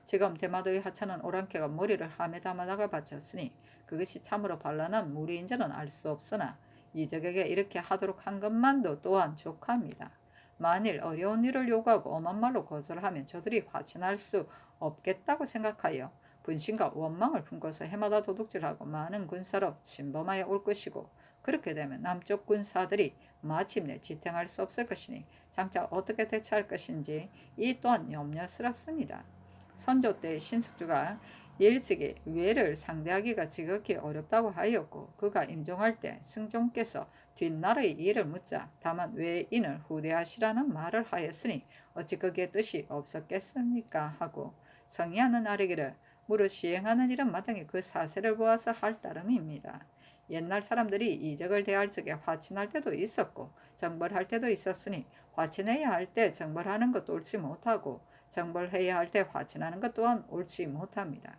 지금 대마도의 하찮은 오랑캐가 머리를 하메다마다가 바쳤으니 그것이 참으로 반란한 무리인지는 알 수 없으나 이적에게 이렇게 하도록 한 것만도 또한 족합니다. 만일 어려운 일을 요구하고 엄한 말로 거절하면 저들이 화친할 수 없겠다고 생각하여 분신과 원망을 품고서 해마다 도둑질하고 많은 군사로 침범하여 올 것이고 그렇게 되면 남쪽 군사들이 마침내 지탱할 수 없을 것이니 장차 어떻게 대처할 것인지 이 또한 염려스럽습니다. 선조 때 신숙주가 일찍이 외를 상대하기가 지극히 어렵다고 하였고 그가 임종할 때 승종께서 뒷나라의 일을 묻자 다만 외인을 후대하시라는 말을 하였으니 어찌 그게 뜻이 없었겠습니까 하고 성의하는 아래기를 무릇 시행하는 일은 마땅히 그 사세를 보아서 할 따름입니다. 옛날 사람들이 이적을 대할 적에 화친할 때도 있었고 정벌할 때도 있었으니 화친해야 할 때 정벌하는 것도 옳지 못하고 정벌해야 할 때 화친하는 것 또한 옳지 못합니다.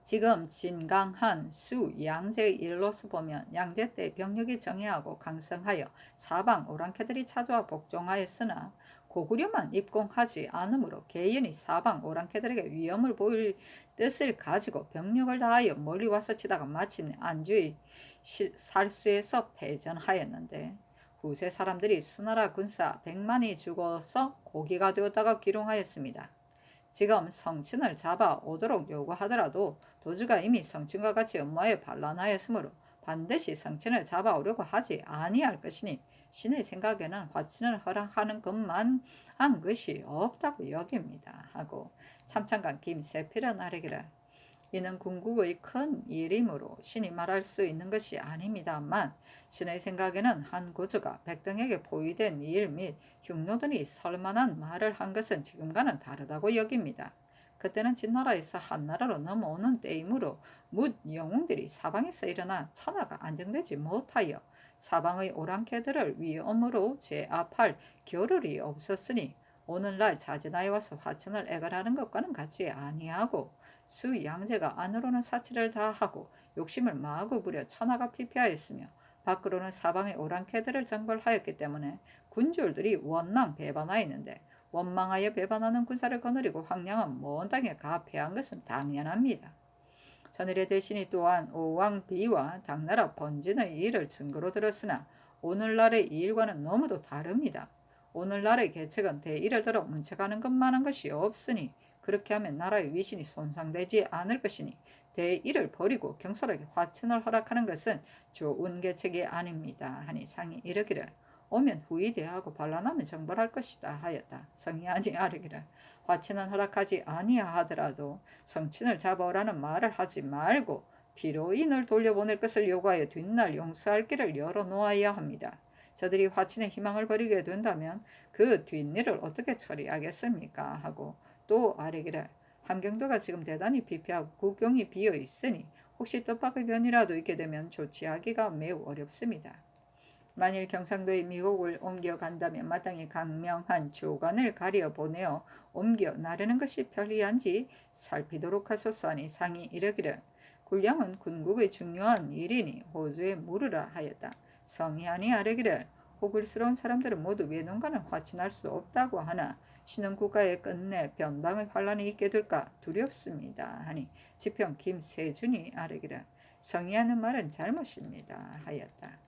지금 진강한 수 양제의 일로서 보면 양제 때 병력이 정예하고 강성하여 사방 오랑캐들이 찾아와 복종하였으나 고구려만 입공하지 않으므로 개인이 사방 오랑캐들에게 위험을 보일 뜻을 가지고 병력을 다하여 멀리 와서 치다가 마침내 안주의 살수에서 패전하였는데 후세 사람들이 수나라 군사 100만이 죽어서 고기가 되었다가 기롱하였습니다. 지금 성친을 잡아오도록 요구하더라도 도주가 이미 성친과 같이 음모에 반란하였으므로 반드시 성친을 잡아오려고 하지 아니할 것이니 신의 생각에는 화친을 허락하는 것만 한 것이 없다고 여깁니다. 하고 참찬간 김세필은 아래기를 이는 궁극의 큰 일이므로 신이 말할 수 있는 것이 아닙니다만 신의 생각에는 한 고조가 백등에게 포위된 일 및 흉노들이 설만한 말을 한 것은 지금과는 다르다고 여깁니다. 그때는 진나라에서 한나라로 넘어오는 때이므로 뭇 영웅들이 사방에서 일어나 천하가 안정되지 못하여 사방의 오랑캐들을 위험으로 제압할 겨를이 없었으니 오늘날 자진하에 와서 화천을 애걸하는 것과는 같지 아니하고 수 양제가 안으로는 사치를 다하고 욕심을 마구 부려 천하가 피폐하였으며 밖으로는 사방의 오랑캐들을 정벌하였기 때문에 군졸들이 원망 배반하였는데 원망하여 배반하는 군사를 거느리고 황량한 먼 땅에 가 패한 것은 당연합니다. 전일의 대신이 또한 오왕 비와 당나라 번진의 일을 증거로 들었으나 오늘날의 일과는 너무도 다릅니다. 오늘날의 계책은 대의를 들어 문책하는 것만한 것이 없으니 그렇게 하면 나라의 위신이 손상되지 않을 것이니 대의를 버리고 경솔하게 화친을 허락하는 것은 좋은 계책이 아닙니다. 하니 상이 이르기를 오면 후이 대하고 반란하면 정벌할 것이다 하였다. 성이 아니하르기를 화친은 허락하지 아니하더라도 성친을 잡아오라는 말을 하지 말고 피로인을 돌려보낼 것을 요구하여 뒷날 용서할 길을 열어놓아야 합니다. 저들이 화친의 희망을 버리게 된다면 그 뒷일을 어떻게 처리하겠습니까? 하고 또 아뢰기를 함경도가 지금 대단히 피폐하고 국경이 비어 있으니 혹시 뜻밖의 변이라도 있게 되면 조치하기가 매우 어렵습니다. 만일 경상도에 미국을 옮겨간다면 마땅히 강명한 조관을 가려 보내어 옮겨 나르는 것이 편리한지 살피도록 하소서 하니 상이 이르기를 군량은 군국의 중요한 일이니 호주에 물으라 하였다. 성이 아니하르기를 호글스러운 사람들은 모두 외놈과는 화친할 수 없다고 하나 신은 국가의 끝내 변방의 환란이 있게 될까 두렵습니다. 하니 지평 김세준이 아뢰기를 성이 하는 말은 잘못입니다. 하였다.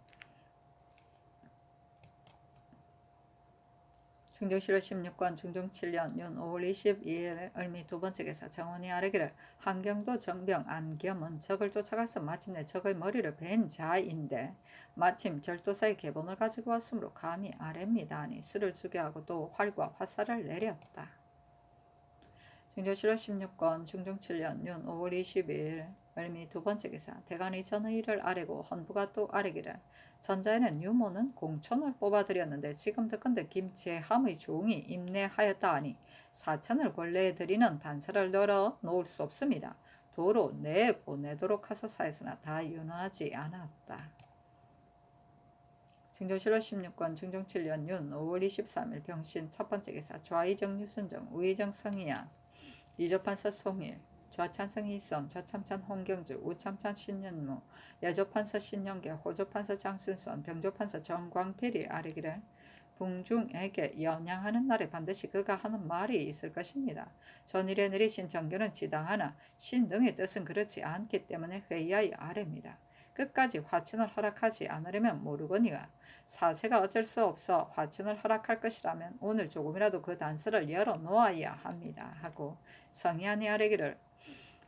중종실로 16권 중종 7년 윤 5월 22일 을미 두 번째 기사 정원이 아뢰기를 한경도 정병 안겸은 적을 쫓아가서 마침내 적의 머리를 벤 자인데 마침 절도사의 계본을 가지고 왔으므로 감히 아뢰입니다 하니 술을 주게 하고 또 활과 화살을 내렸다. 중종실로 16권 중종 7년 윤 5월 22일 을미 두 번째 기사 대간이 전의를 아뢰고 헌부가 또 아뢰기를 전자에는 유모는 공천을 뽑아들였는데 지금 듣건대 김재함의 종이 임내하였다 하니 4천을 권례해 드리는 단서를 널어 놓을 수 없습니다. 도로 내보내도록 하소사했으나 다 윤허하지 않았다. 증조실로 16권 중종 7년 윤 5월 23일 병신 첫번째 기사 좌이정 유순정 우이정 성희안 이조판서 송일 좌찬성 이선 좌참찬 홍경주 우참찬 신윤무 여조판서 신영계 호조판서 장순선 병조판서 정광필이 아뢰기를 궁중에게 연양하는 날에 반드시 그가 하는 말이 있을 것입니다. 전일에 내리신 정견은 지당하나 신등의 뜻은 그렇지 않기 때문에 회의하여 아뢰입니다. 끝까지 화친을 허락하지 않으려면 모르거니와 사세가 어쩔 수 없어 화친을 허락할 것이라면 오늘 조금이라도 그 단서를 열어놓아야 합니다. 하고 성희안이 아뢰기를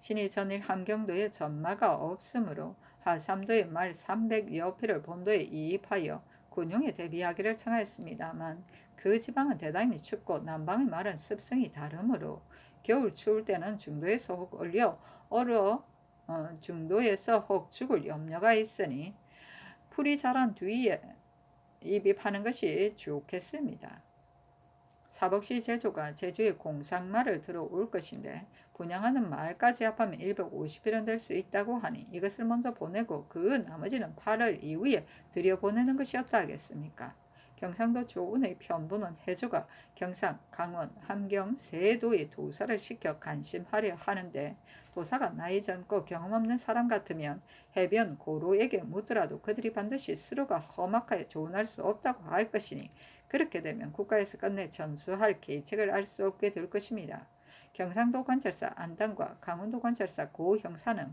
신이 전일 함경도에 전마가 없으므로 하삼도의 말 300여 피를 본도에 이입하여 군용에 대비하기를 청하였습니다만 그 지방은 대단히 춥고 남방의 말은 습성이 다르므로 겨울 추울 때는 중도에서 혹 중도에서 혹 죽을 염려가 있으니 풀이 자란 뒤에 입입하는 것이 좋겠습니다. 사복시 제조가 제주에 공상말을 들어올 것인데 분양하는 말까지 합하면 150일은 될 수 있다고 하니 이것을 먼저 보내고 그 나머지는 8월 이후에 들여보내는 것이었다 하겠습니까? 경상도 조운의 편부는 해조가 경상, 강원, 함경 세 도의 도사를 시켜 간심하려 하는데 도사가 나이 젊고 경험 없는 사람 같으면 해변 고로에게 묻더라도 그들이 반드시 스스로가 험악하여 조운할 수 없다고 할 것이니 그렇게 되면 국가에서 끝내 전수할 계책을 알 수 없게 될 것입니다. 경상도 관찰사 안당과 강원도 관찰사 고 형사는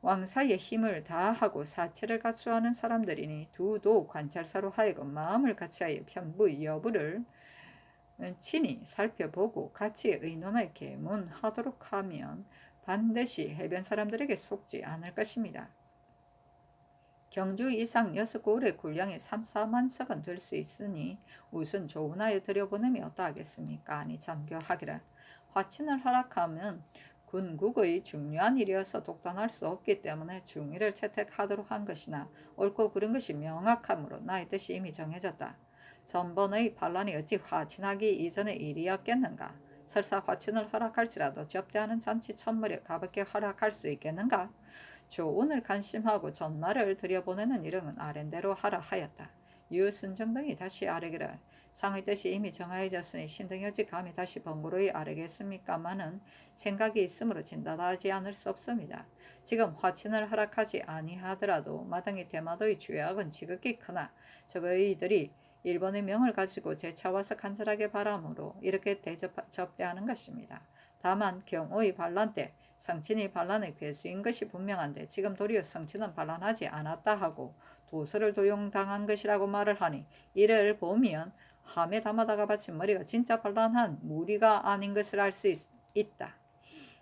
왕사의 힘을 다하고 사체를 갖추어하는 사람들이니 두 도 관찰사로 하여금 마음을 같이하여 편부 여부를 친히 살펴보고 같이 의논하여 계문하도록 하면 반드시 해변 사람들에게 속지 않을 것입니다. 경주 이상 6고을의 군량이 3, 4만 석은 될 수 있으니 우선 조운하여 들여보내면 어떠하겠습니까? 아니 전교하기를 화친을 허락하면 군국의 중요한 일이어서 독단할 수 없기 때문에 중의를 채택하도록 한 것이나 옳고 그른 것이 명확하므로 나의 뜻이 이미 정해졌다. 전번의 반란이 어찌 화친하기 이전의 일이었겠는가? 설사 화친을 허락할지라도 접대하는 잔치 천물에 가볍게 허락할 수 있겠는가? 조운을 간심하고 전말을 들여보내는 일은 아랜대로 하라 하였다. 유순정 등이 다시 아뢰기를 상의 뜻이 이미 정하여졌으니 신등이 어찌 감히 다시 번거로이 아뢰겠습니까마는 생각이 있으므로 진단하지 않을 수 없습니다. 지금 화친을 허락하지 아니하더라도 마땅히 대마도의 죄악은 지극히 크나 저희들이 일본의 명을 가지고 재차와서 간절하게 바라므로 이렇게 접대하는 것입니다. 다만 경우의 반란 때 성친이 반란의 괴수인 것이 분명한데 지금 도리어 성친은 반란하지 않았다 하고 도서를 도용당한 것이라고 말을 하니 이를 보면 함에 담아다가 바친 머리가 진짜 반란한 무리가 아닌 것을 알 수 있다.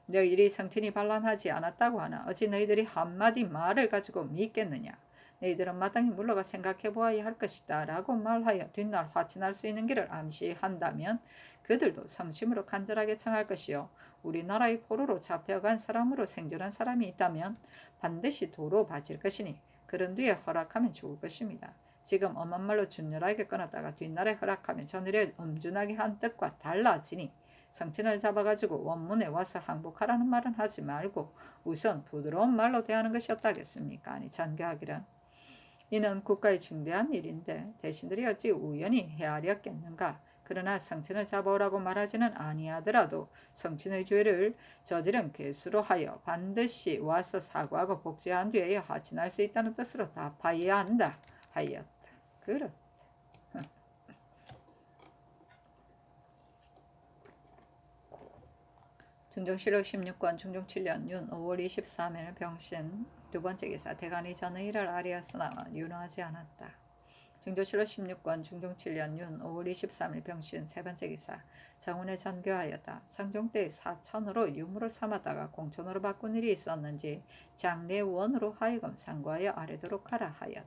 너희들이 성친이 반란하지 않았다고 하나 어찌 너희들이 한마디 말을 가지고 믿겠느냐. 너희들은 마땅히 물러가 생각해 보아야 할 것이다 라고 말하여 뒷날 화친할 수 있는 길을 암시한다면 그들도 성심으로 간절하게 청할 것이요 우리나라의 포로로 잡혀간 사람으로 생존한 사람이 있다면 반드시 도로 바칠 것이니 그런 뒤에 허락하면 좋을 것입니다. 지금 엄한 말로 준열하게 끊었다가 뒷날에 허락하면 전일에 엄준하게 한 뜻과 달라지니 성친을 잡아가지고 원문에 와서 항복하라는 말은 하지 말고 우선 부드러운 말로 대하는 것이 없다겠습니까? 아니 전교하기란 이는 국가의 중대한 일인데 대신들이 어찌 우연히 헤아렸겠는가? 그러나 성친을 잡아오라고 말하지는 아니하더라도 성친의 죄를 저지른 괴수로 하여 반드시 와서 사과하고 복제한 뒤에 하친할 수 있다는 뜻으로 답하여야 한다 하였다. 그렇다. 중종실록 16권 중종 7년 윤 5월 23일 병신 두번째 기사 대간이 전의 일을 아뢰었으나 윤허하지 않았다. 중조실록 16권 중종 7년 윤 5월 23일 병신 세번째 기사 정운에 전교하였다. 상종 때 사천으로 유무를 삼았다가 공천으로 바꾼 일이 있었는지 장례원으로 하여금 상고하여 아뢰도록 하라 하였다.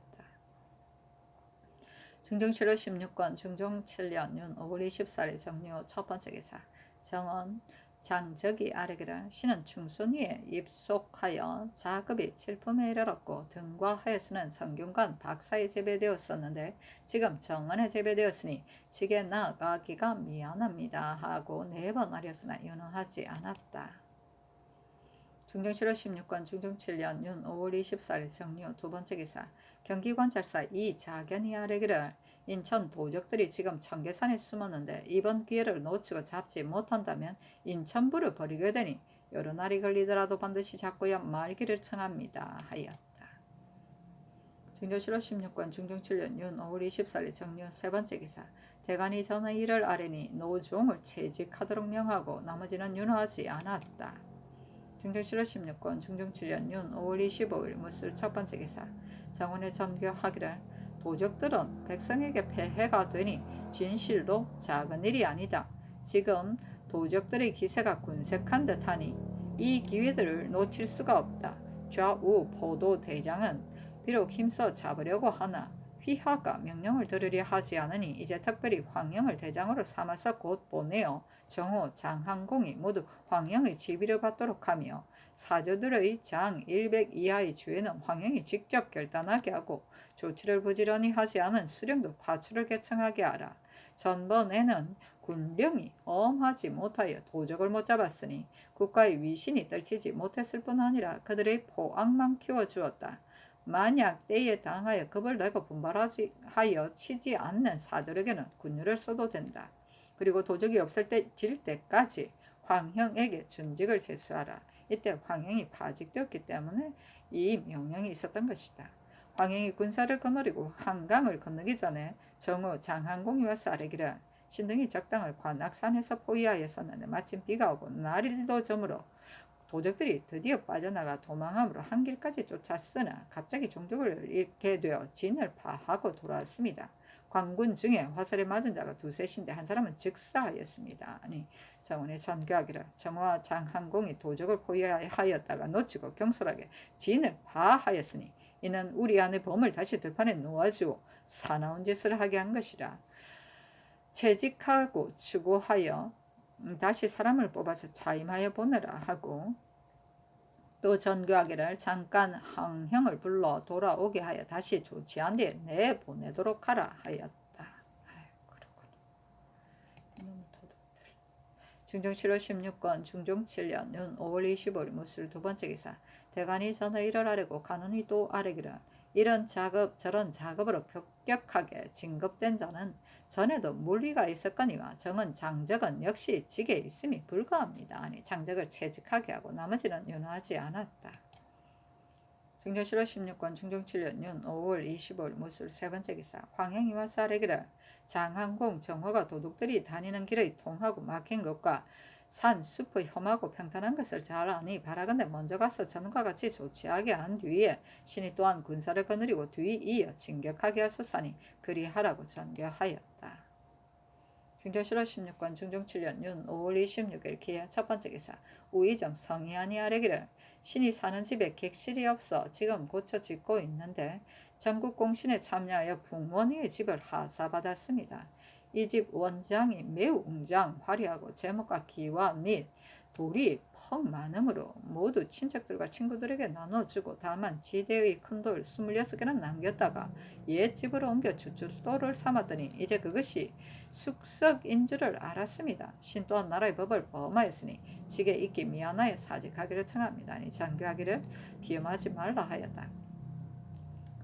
중종실록 16권 중종 7년 윤 5월 24일 정료 첫번째 기사 정원 장적이 아뢰기를 신은 충순위에 입속하여 자급이 7품에 이르렀고 등과하여서는 성균관 박사에 재배되었었는데 지금 정원에 재배되었으니 직에 나아가기가 미안합니다 하고 4번 아뢰었으나 윤허하지 않았다. 중정실업 16관 중정 7년 윤 5월 24일 정리후 두 번째 기사. 경기관찰사 이자견이 아래기를 인천 도적들이 지금 청계산에 숨었는데 이번 기회를 놓치고 잡지 못한다면 인천부를 버리게 되니 여러 날이 걸리더라도 반드시 잡고야 말기를 청합니다 하였다. 중정실업 16관 중정 7년 윤 5월 24일 정리후 세 번째 기사. 대간이 전의 일을 아뢰니 노종을 채직하도록 명하고 나머지는 윤호하지 않았다. 중정실업 16권 중정 7년 윤 5월 25일 무술 첫 번째 기사. 장원의 전교하기를 도적들은 백성에게 폐해가 되니 진실로 작은 일이 아니다. 지금 도적들의 기세가 군색한 듯하니 이 기회들을 놓칠 수가 없다. 좌우 포도 대장은 비록 힘써 잡으려고 하나 휘하가 명령을 들으려 하지 않으니 이제 특별히 황영을 대장으로 삼아서 곧 보내어 정호, 장항공이 모두 황영의 지휘를 받도록 하며 사조들의 장 100 이하의 주에는 황영이 직접 결단하게 하고 조치를 부지런히 하지 않은 수령도 파출을 개청하게 하라. 전번에는 군령이 엄하지 못하여 도적을 못 잡았으니 국가의 위신이 떨치지 못했을 뿐 아니라 그들의 포악만 키워주었다. 만약 때에 당하여 겁을 내고 분발하여 치지 않는 사들에게는 군유를 써도 된다. 그리고 도적이 없을 질 때까지 황형에게 준직을 제수하라. 이때 황형이 파직되었기 때문에 이 명령이 있었던 것이다. 황형이 군사를 거느리고 한강을 건너기 전에 정우 장항공이 와서 아뢰기를 신등이 적당을 관악산에서 포위하였었는데 마침 비가 오고 날일도 저물어 도적들이 드디어 빠져나가 도망함으로 한 길까지 쫓았으나 갑자기 종족을 잃게 되어 진을 파하고 돌아왔습니다. 관군 중에 화살에 맞은 자가 두셋인데 한 사람은 즉사하였습니다. 아니 정원의 전교하기를 정화와 장항공이 도적을 포위하였다가 놓치고 경솔하게 진을 파하였으니 이는 우리 안의 범을 다시 들판에 놓아주어 사나운 짓을 하게 한 것이라. 채직하고 추구하여 다시 사람을 뽑아서 차임하여 보내라 하고 또 전교하기를 잠깐 황형을 불러 돌아오게 하여 다시 조치한 뒤에 내보내도록 하라 하였다. 중종 7월 16권 중종 7년 윤 5월 25일 무술 두 번째 기사. 대간이 전의 일을 아뢰고 간운이 또 아뢰기를 이런 작업 저런 작업으로 급격하게 진급된 자는 전에도 물리가 있었거니와 정은 장적은 역시 직에 있음이 불가합니다. 아니 장적을 채직하게 하고 나머지는 윤호하지 않았다. 중종 7월 16권 중종 7년 윤 5월 25일 무술 세 번째 기사. 황형이 와서 아뢰기를 장항공 정호가 도둑들이 다니는 길의 통하고 막힌 것과 산, 숲의 험하고 평탄한 것을 잘 아니 바라건대 먼저 가서 전과 같이 조치하게 한 뒤에 신이 또한 군사를 거느리고 뒤이어 진격하게 하소서니 그리하라고 전교하였다. 중종 7월 16권 중종 7년 윤 5월 26일 기해 첫 번째 기사. 우의정 성희안이 아뢰기를 신이 사는 집에 객실이 없어 지금 고쳐 짓고 있는데 전국 공신에 참여하여 풍원이의 집을 하사받았습니다. 이 집 원장이 매우 웅장 화려하고 제목과 기와 및 돌이 퍽 많으므로 모두 친척들과 친구들에게 나눠주고 다만 지대의 큰 돌 26개는 남겼다가 옛 집으로 옮겨 주춧돌을 삼았더니 이제 그것이 숙석인 줄을 알았습니다. 신 또한 나라의 법을 범하였으니 직에 있기 미안하여 사직하기를 청합니다. 아니 장교하기를 비험하지 말라 하였다.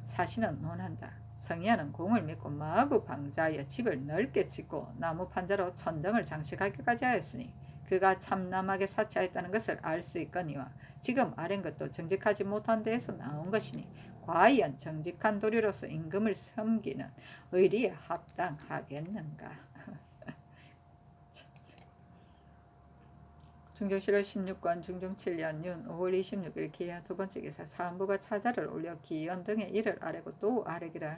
사신은 논한다. 성희안은 공을 믿고 마구 방자하여 집을 넓게 짓고 나무 판자로 천정을 장식하기까지 하였으니 그가 참남하게 사치하였다는 것을 알 수 있거니와 지금 아랜 것도 정직하지 못한 데에서 나온 것이니 과연 정직한 도리로서 임금을 섬기는 의리에 합당하겠는가. 중종 7월 16권 중종 7년 윤 5월 26일 기해 두 번째 기사. 사헌부가 차자를 올려 기연 등의 일을 아뢰고 또 아뢰기를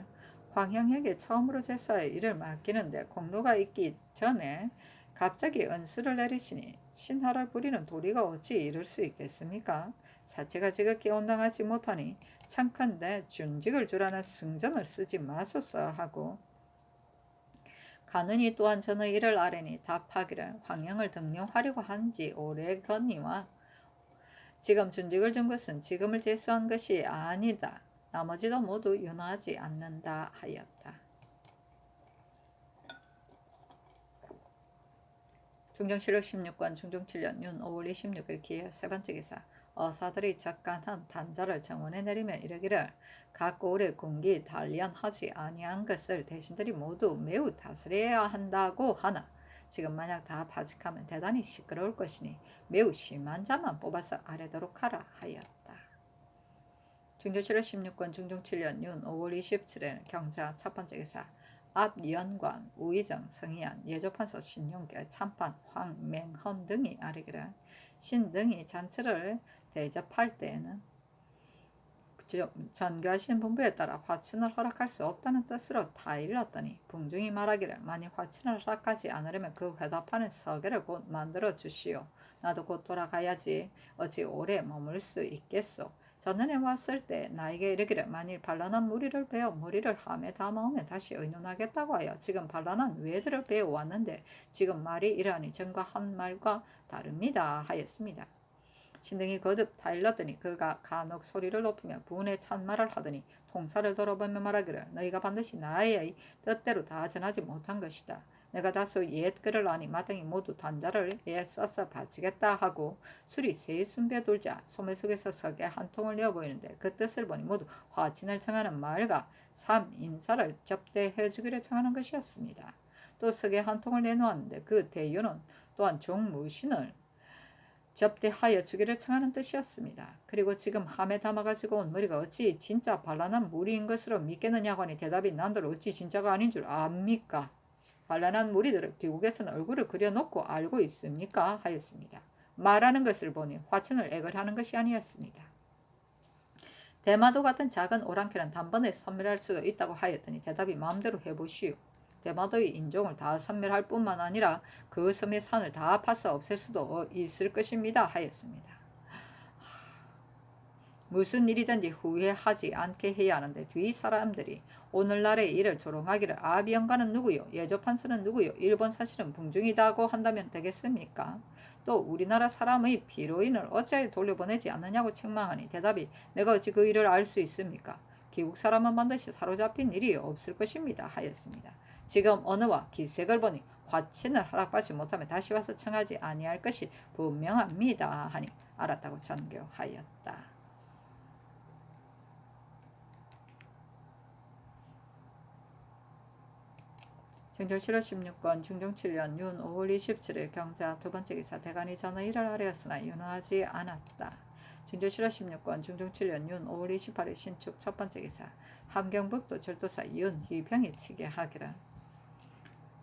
황형에게 처음으로 제사에 일을 맡기는데 공로가 있기 전에 갑자기 은수를 내리시니 신하를 부리는 도리가 어찌 이룰 수 있겠습니까? 사체가 지극히 온당하지 못하니 참컨대 준직을 주라는 승전을 쓰지 마소서 하고 간운이 또한 전의 일을 아뢰니 답하기를 황영을 등용하려고 한지 오래거니와 지금 준직을 준 것은 지금을 제수한 것이 아니다. 나머지도 모두 윤호하지 않는다 하였다. 중종 7월 16권 중종 7년 윤 5월 26일 기해 세 번째 기사. 어사들이 적간한 단자를 정원에 내리며 이르기를 갖고 오래 군기 단련하지 아니한 것을 대신들이 모두 매우 다스려야 한다고 하나 지금 만약 다 파직하면 대단히 시끄러울 것이니 매우 심한 자만 뽑아서 아래도록 하라 하였다. 중조 7월 16권 중종 7년 윤 5월 27일 경자 첫 번째 기사 압연관 우의정 성희안 예조판서 신용계 참판 황맹헌 등이 아뢰기를 신 등이 잔치를 대접할 때에는 전교하신 분부에 따라 화친을 허락할 수 없다는 뜻으로 다 일렀더니 궁중이 말하기를 만일 화친을 허락하지 않으려면 그 회답하는 서계를 곧 만들어 주시오. 나도 곧 돌아가야지 어찌 오래 머물 수 있겠소. 전년에 왔을 때 나에게 이르기를 만일 반란한 무리를 베어 무리를 함에 담아오면 다시 의논하겠다고 하여 지금 반란한 외들을 베어 왔는데 지금 말이 이러하니 전과 한 말과 다릅니다 하였습니다. 신등이 거듭 타일렀더니 그가 간혹 소리를 높이며 분에 찬말을 하더니 통사를 돌아보며 말하기를 너희가 반드시 나의 뜻대로 다 전하지 못한 것이다. 내가 다소 옛 글을 아니 마땅히 모두 단자를 써서 바치겠다 하고 술이 세순배 돌자 소매 속에서 석에 한 통을 내어 보이는데 그 뜻을 보니 모두 화친을 청하는 말과 삼인사를 접대해 주기를 청하는 것이었습니다. 또 석에 한 통을 내놓았는데 그 대유는 또한 종무신을 접대하여 주기를 청하는 뜻이었습니다. 그리고 지금 함에 담아가지고 온 무리가 어찌 진짜 반란한 무리인 것으로 믿겠느냐고 하니 대답이 난들 어찌 진짜가 아닌 줄 압니까? 반란한 무리들을 귀국에서는 얼굴을 그려놓고 알고 있습니까? 하였습니다. 말하는 것을 보니 화친을 애걸하는 것이 아니었습니다. 대마도 같은 작은 오랑캐는 단번에 섬멸할 수도 있다고 하였더니 대답이 마음대로 해보시오. 대마도의 인종을 다 섬멸할 뿐만 아니라 그 섬의 산을 다 파서 없앨 수도 있을 것입니다 하였습니다. 무슨 일이든지 후회하지 않게 해야 하는데 뒤 사람들이 오늘날의 일을 조롱하기를 아비영가는 누구요? 예조판서는 누구요? 일본 사실은 궁중이다고 한다면 되겠습니까? 또 우리나라 사람의 피로인을 어찌하여 돌려보내지 않느냐고 책망하니 대답이 내가 어찌 그 일을 알 수 있습니까? 귀국 사람은 반드시 사로잡힌 일이 없을 것입니다 하였습니다. 지금 언어와 기색을 보니 화친을 허락받지 못하면 다시 와서 청하지 아니할 것이 분명합니다 하니 알았다고 전교하였다. 중종 7월 16권 중종 7년 윤 5월 27일 경자 두 번째 기사 대간이 전의 일을 하려으나 윤하지 않았다. 중종 7월 16권 중종 7년 윤 5월 28일 신축 첫 번째 기사 함경북도 절도사 윤희병이 치게 하기를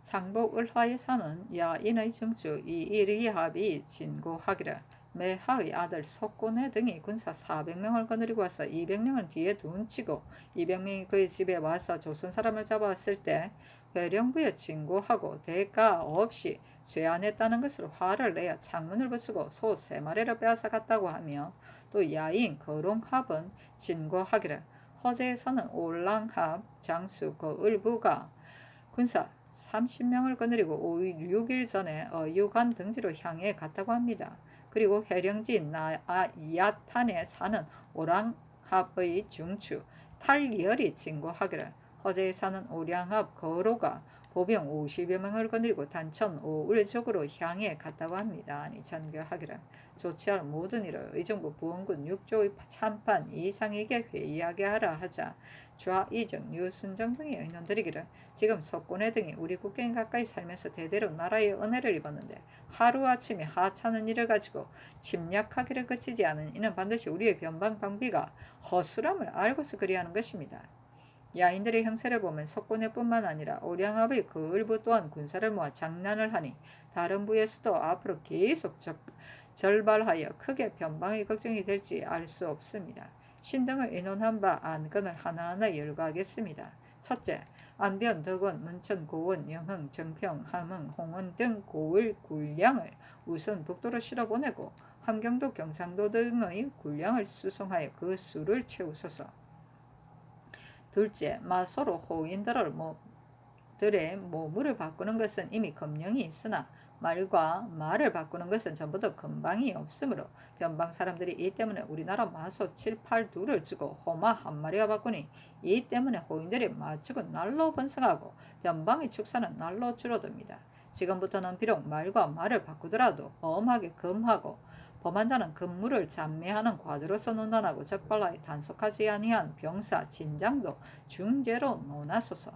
상복 을화에 사는 야인의 정주 이일이합이 진고하기를 매하의 아들 석고내 등이 군사 400명을 거느리고 와서 200명을 뒤에 둔치고 200명이 그의 집에 와서 조선 사람을 잡아왔을 때 회령부에 진고하고 대가 없이 쇠안했다는 것으로 화를 내어 창문을 부수고 소 3마리를 빼앗아 갔다고 하며 또 야인 거롱합은 진고하기를 허제에서는 올랑합 장수 거을부가 군사 30명을 거느리고 6일 전에 어유간 등지로 향해 갔다고 합니다. 그리고 해령지 야탄에 사는 오랑합의 중추 탈리얼이 진고하기를 허제에 사는 오량합 거로가 보병 50여 명을 거느리고 단천 오을 쪽으로 향해 갔다고 합니다. 아니 전교하기를 조치할 모든 일을 의정부 부원군 6조의 참판 이상에게 회의하게 하라 하자 좌이정 유순정 등의 의논들이기를 지금 석고내 등이 우리 국경에 가까이 살면서 대대로 나라의 은혜를 입었는데 하루아침에 하찮은 일을 가지고 침략하기를 그치지 않은 이는 반드시 우리의 변방 방비가 허술함을 알고서 그리하는 것입니다. 야인들의 형세를 보면 석고내뿐만 아니라 오량합의 그 일부 또한 군사를 모아 장난을 하니 다른 부에서도 앞으로 계속 절발하여 크게 변방의 걱정이 될지 알 수 없습니다. 신등을 의논한 바 안건을 하나하나 열거하겠습니다. 첫째, 안변, 덕원, 문천, 고원, 영흥, 정평, 함흥, 홍원 등 고을 군량을 우선 북도로 실어보내고 함경도, 경상도 등의 군량을 수송하여 그 수를 채우소서. 둘째, 마소로 호인들의 모물을 바꾸는 것은 이미 검령이 있으나 말과 말을 바꾸는 것은 전부도 금방이 없으므로 변방 사람들이 이 때문에 우리나라 마소 7, 8 둘을 주고 호마 한 마리가 바꾸니 이 때문에 호인들이 마축은 날로 번성하고 변방의 축사는 날로 줄어듭니다. 지금부터는 비록 말과 말을 바꾸더라도 엄하게 금하고 범한 자는 근무를 잠매하는 과주로서 논단하고 적발하여 단속하지 아니한 병사 진장도 중죄로 논하소서.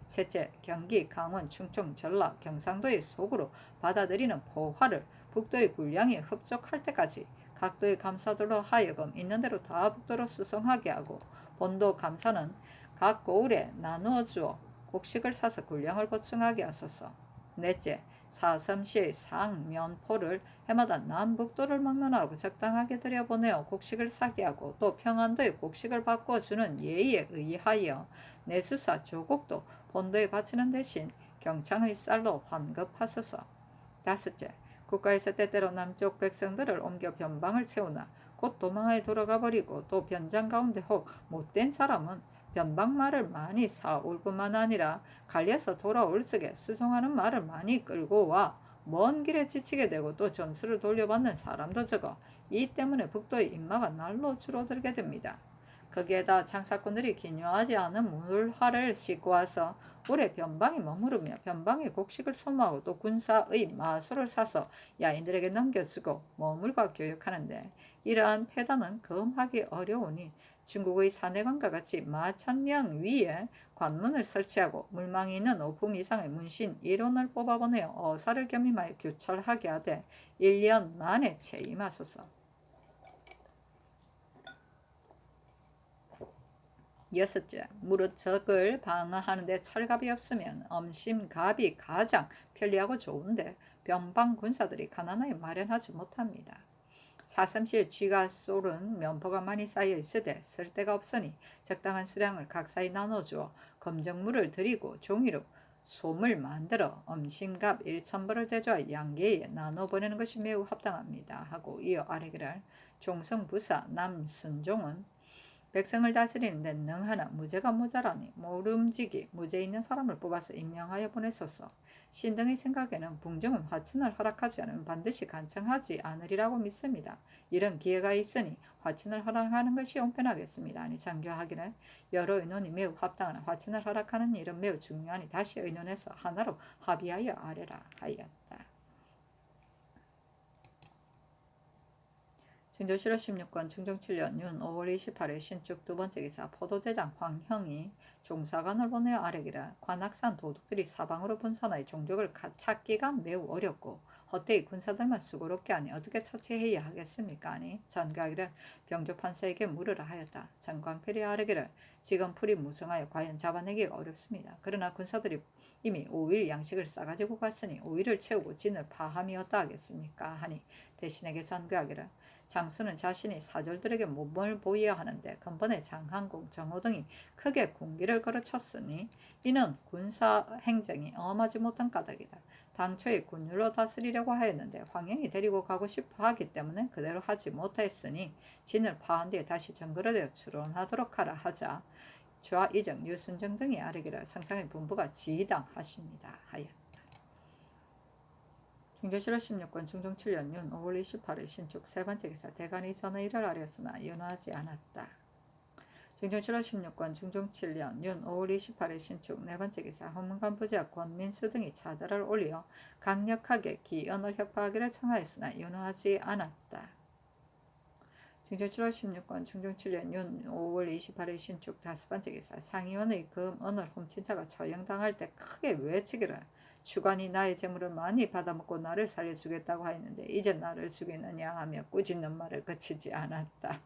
셋째, 경기, 강원, 충청, 전라, 경상도의 속으로 받아들이는 포화를 북도의 군량이 흡족할 때까지 각도의 감사들로 하여금 있는 대로 다 북도로 수송하게 하고 본도 감사는 각 고을에 나누어 주어 곡식을 사서 군량을 보충하게 하소서. 넷째, 사섬시의 상, 면포를 해마다 남북도를 막론하고 적당하게 들여보내어 곡식을 사게 하고 또 평안도에 곡식을 바꿔주는 예의에 의하여 내수사 조국도 본도에 바치는 대신 경창의 쌀로 환급하소서. 다섯째, 국가에서 때때로 남쪽 백성들을 옮겨 변방을 채우나 곧 도망하여 돌아가 버리고 또 변장 가운데 혹 못된 사람은 변방 말을 많이 사올 뿐만 아니라 갈려서 돌아올 적에 수송하는 말을 많이 끌고 와 먼 길에 지치게 되고 또 전수를 돌려받는 사람도 적어 이 때문에 북도의 인마가 날로 줄어들게 됩니다. 거기에다 장사꾼들이 기묘하지 않은 물화를 싣고 와서 올해 변방에 머무르며 변방의 곡식을 소모하고 또 군사의 마수를 사서 야인들에게 넘겨주고 머물과 교육하는데 이러한 폐단은 금하기 어려우니 중국의 사내관과 같이 마천령 위에 관문을 설치하고 물망이 있는 5품 이상의 문신 1원을 뽑아보내어 어사를 겸임하여 교철하게 하되 1년 만에 채임하소서. 여섯째, 무릇 적을 방어하는 데 철갑이 없으면 엄심갑이 가장 편리하고 좋은데 변방 군사들이 가난하여 마련하지 못합니다. 사슴시에 쥐가 쏠은 면포가 많이 쌓여 있으되 쓸 데가 없으니 적당한 수량을 각사히 나눠주어 검정물을 들이고 종이로 솜을 만들어 엄심갑 1,000벌을 제조하여 양계에 나눠 보내는 것이 매우 합당합니다. 하고 이어 아래기를 종성부사 남순종은 백성을 다스리는 데 능하나 무죄가 모자라니 모름지기 무죄 있는 사람을 뽑아서 임명하여 보내소서. 신등의 생각에는 궁정은 화친을 허락하지 않으면 반드시 간청하지 않으리라고 믿습니다. 이런 기회가 있으니 화친을 허락하는 것이 용편하겠습니다. 아니 장교하기를 여러 의논이 매우 합당하나 화친을 허락하는 일은 매우 중요하니 다시 의논해서 하나로 합의하여 아래라 하였다. 충정실록 16권 충정 7년 윤 5월 28일 신축 두 번째 기사 포도제장 황형이 종사관을 보내어 아뢰기를 관악산 도둑들이 사방으로 분산하여 종족을 찾기가 매우 어렵고 헛되이 군사들만 수고롭게 하니 어떻게 처치해야 하겠습니까? 아니 전가기를 병조판사에게 물으라 하였다. 장광필이 아뢰기를 지금 풀이 무성하여 과연 잡아내기가 어렵습니다. 그러나 군사들이 이미 5일 양식을 싸가지고 갔으니 5일을 채우고 진을 파함이 어떠하겠습니까? 하니 대신에게 전가기를 장수는 자신이 사졸들에게 몸을 보여야 하는데 근본에 장항공, 정호등이 크게 군기를 걸어쳤으니 이는 군사 행정이 엄하지 못한 까닭이다. 당초에 군율로 다스리려고 하였는데 황영이 데리고 가고 싶어 하기 때문에 그대로 하지 못했으니 진을 파한 뒤에 다시 정글어되어 출원하도록 하라 하자 좌이정, 유순정 등이 아뢰기를 상상의 분부가 지당하십니다 하였다. 충정실록 16권 중종 7년 윤 5월 28일 신축 세 번째 기사 대간이 전의 일을 아뢰었으나 윤호하지 않았다. 충정실록 16권 중종 7년 윤 5월 28일 신축 네 번째 기사 헌문관 부자 권민수 등이 차자를 올려 강력하게 기언을 협박하기를 청하였으나 윤호하지 않았다. 충정실록 16권 중종 7년 윤 5월 28일 신축 다섯 번째 기사 상의원의 금은을 훔친 자가 처형당할 때 크게 외치기를 주관이 나의 재물을 많이 받아먹고 나를 살려주겠다고 하였는데 이제 나를 죽이느냐 하며 꾸짖는 말을 그치지 않았다.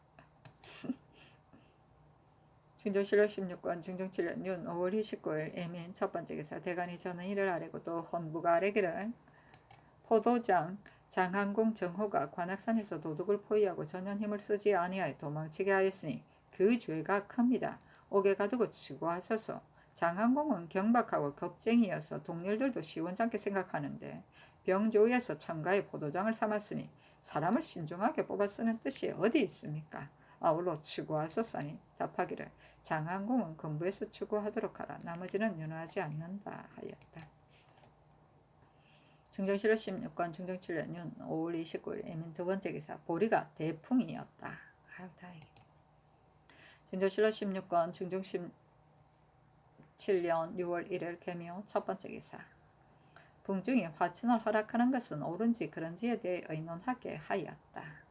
충정실록 16권 중종 7년 윤 5월 29일 애민 첫 번째 기사 대간이 저는 이를 아뢰고 또 헌부가 아뢰기를 포도장 장항공 정호가 관악산에서 도둑을 포위하고 전혀 힘을 쓰지 아니하여 도망치게 하였으니 그 죄가 큽니다. 옥에 가두고 치고하소서. 장항공은 경박하고 겁쟁이여서 동료들도 시원찮게 생각하는데 병조에서 첨가의 포도장을 삼았으니 사람을 신중하게 뽑아 쓰는 뜻이 어디 있습니까? 아울러 추구하소서니 답하기를 장항공은 근부에서 추구하도록 하라. 나머지는 윤호하지 않는다 하였다. 충정실록 16권 충정 7년 윤 5월 29일 애민 두 번째 기사 보리가 대풍이었다. 아유 다행이다. 충정실록 16권 충정 7년 6월 1일 개묘 첫 번째 기사 궁중이 화친을 허락하는 것은 옳은지 그런지에 대해 의논하게 하였다.